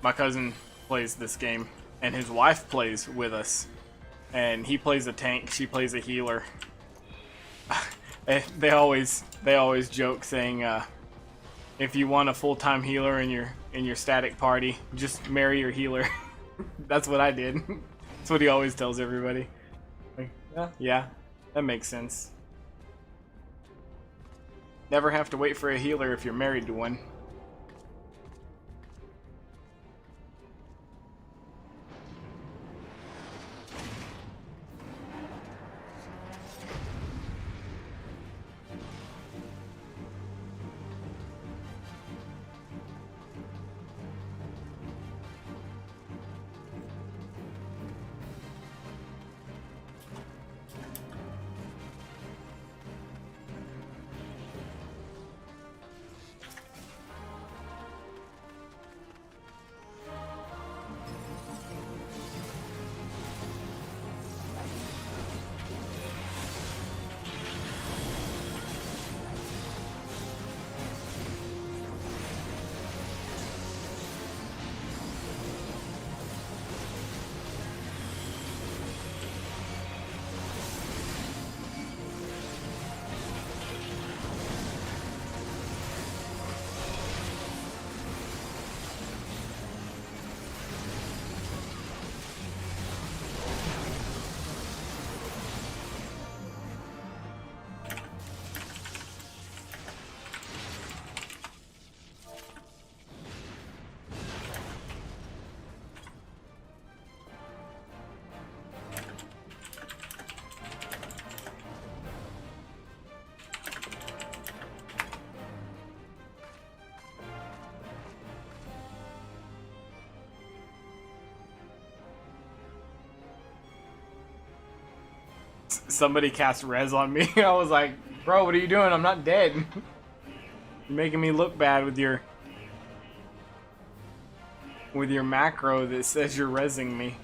cousin plays this game, and his wife plays with us. And he plays a tank, she plays a healer. They always joke saying, if you want a full-time healer in your static party, just marry your healer. That's what I did. That's what he always tells everybody. Like, yeah. That makes sense. Never have to wait for a healer if you're married to one. Somebody cast res on me. I was like, bro, what are you doing? I'm not dead. You're making me look bad with your macro that says you're resing me.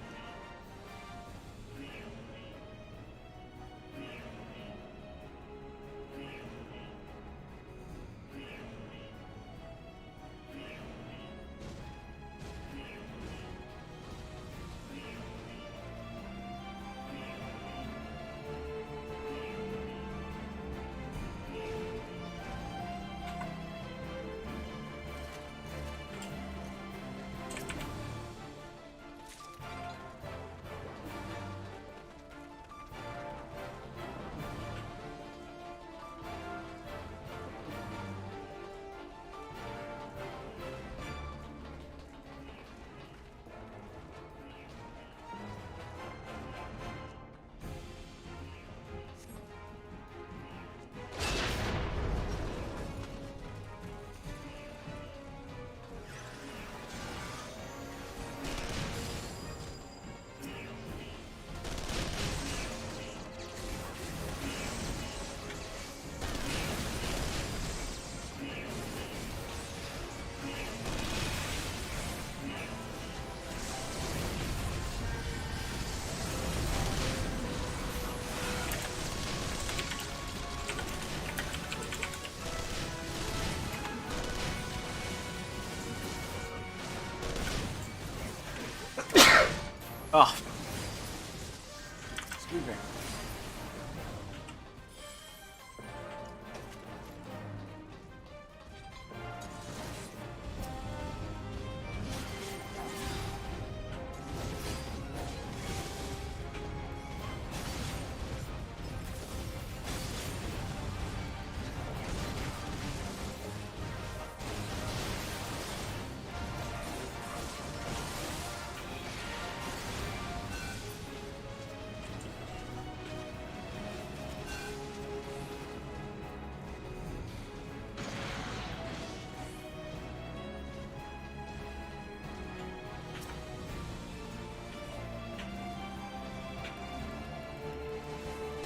Oh. Excuse me.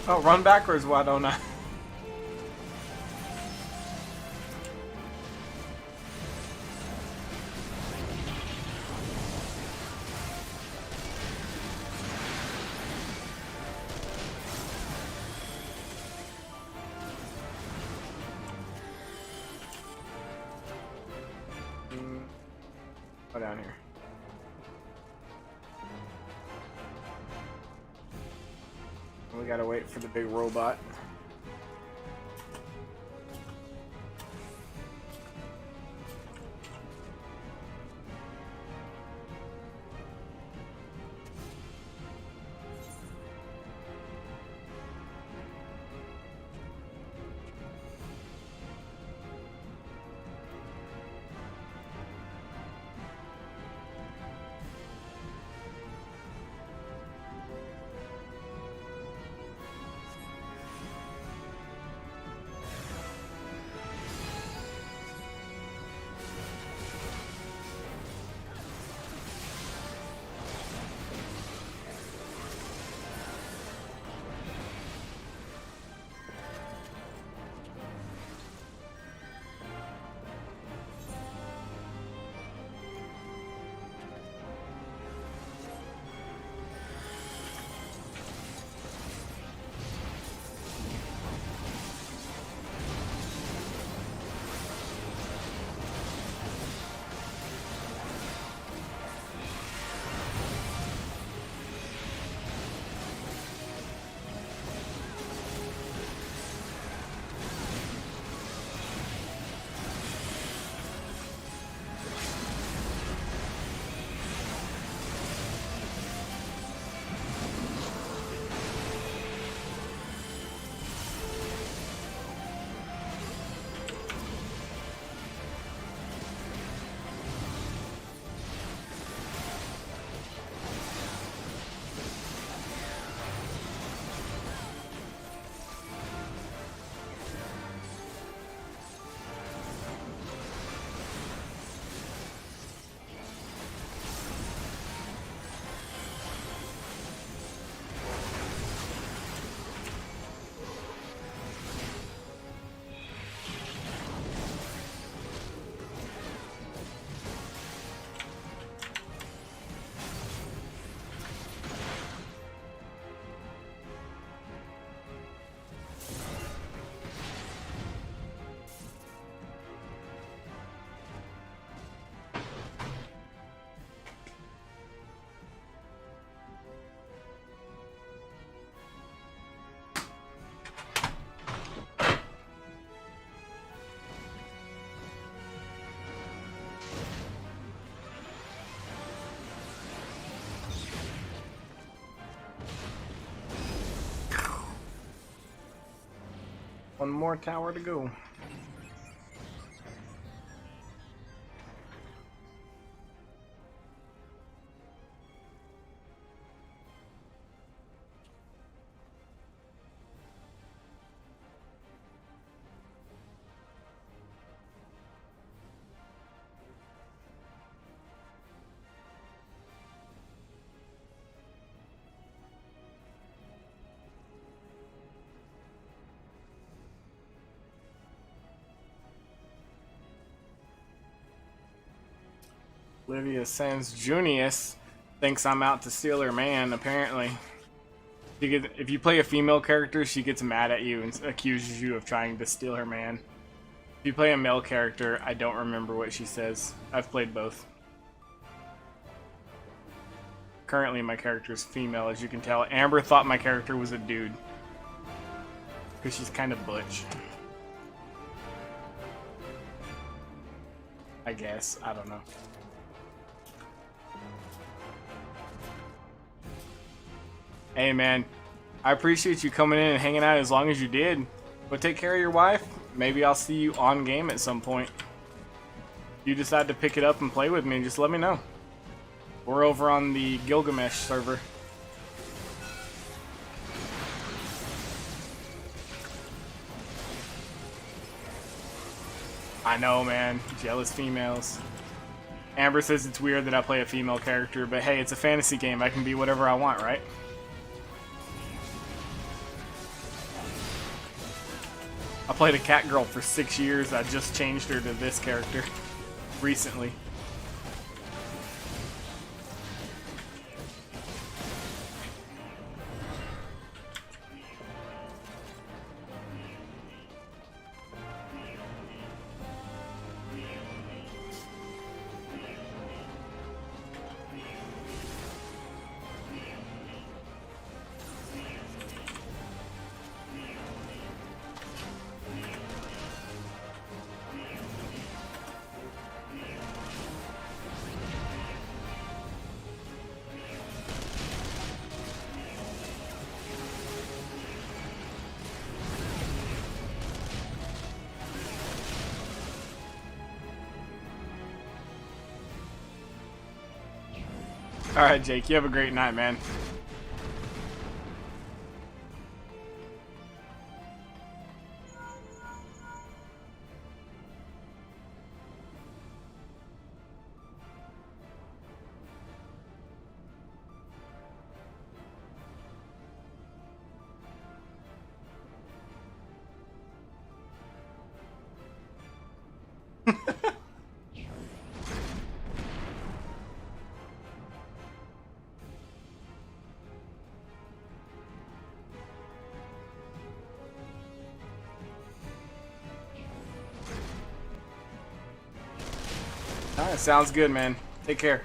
Oh, run backwards, why don't I? Go down here. We gotta wait for the big robot. One more tower to go. Olivia Sands Junius thinks I'm out to steal her man, apparently. If you play a female character, she gets mad at you and accuses you of trying to steal her man. If you play a male character, I don't remember what she says. I've played both. currently my character is female, as you can tell. Amber thought my character was a dude. Because she's kind of butch. I guess. I don't know. Hey man, I appreciate you coming in and hanging out as long as you did. But take care of your wife. Maybe I'll see you on game at some point. If you decide to pick it up and play with me, just let me know. We're over on the Gilgamesh server. I know, man. Jealous females. Amber says it's weird that I play a female character, but hey, it's a fantasy game. I can be whatever I want, right? I played a cat girl for 6 years. I just changed her to this character recently. Alright, Jake, you have a great night, man. Alright, sounds good, man. Take care.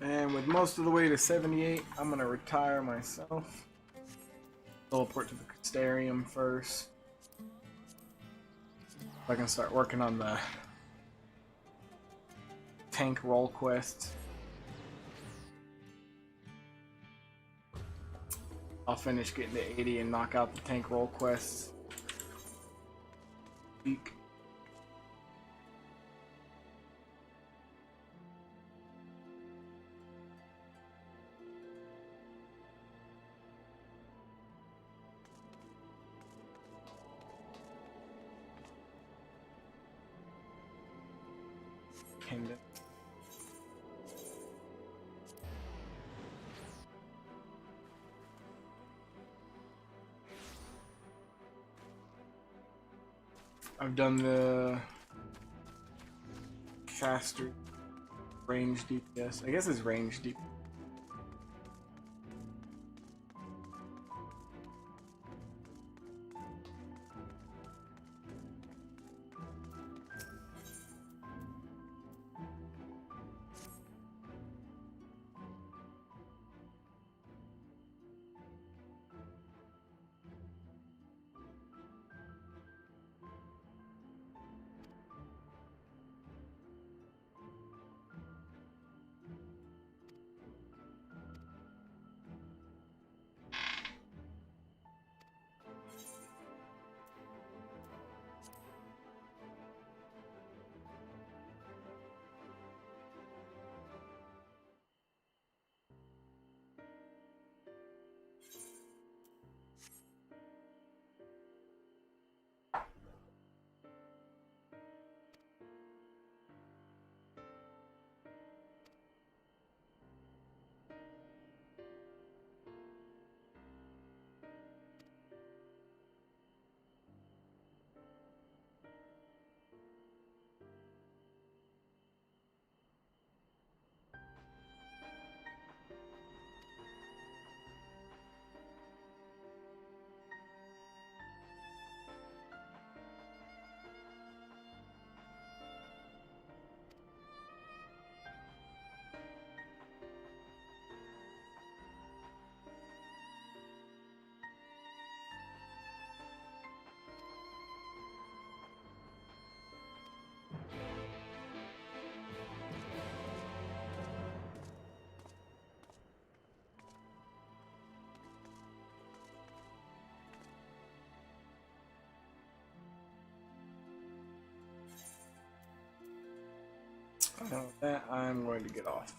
And with most of the way to 78, I'm gonna retire myself. Teleport to the Crystarium first. I can start working on the tank roll quest. I'll finish getting to 80 and knock out the tank roll quests. Eek. Kingdom. I've done the caster range DPS. I guess it's range DPS. With that, I'm going to get off.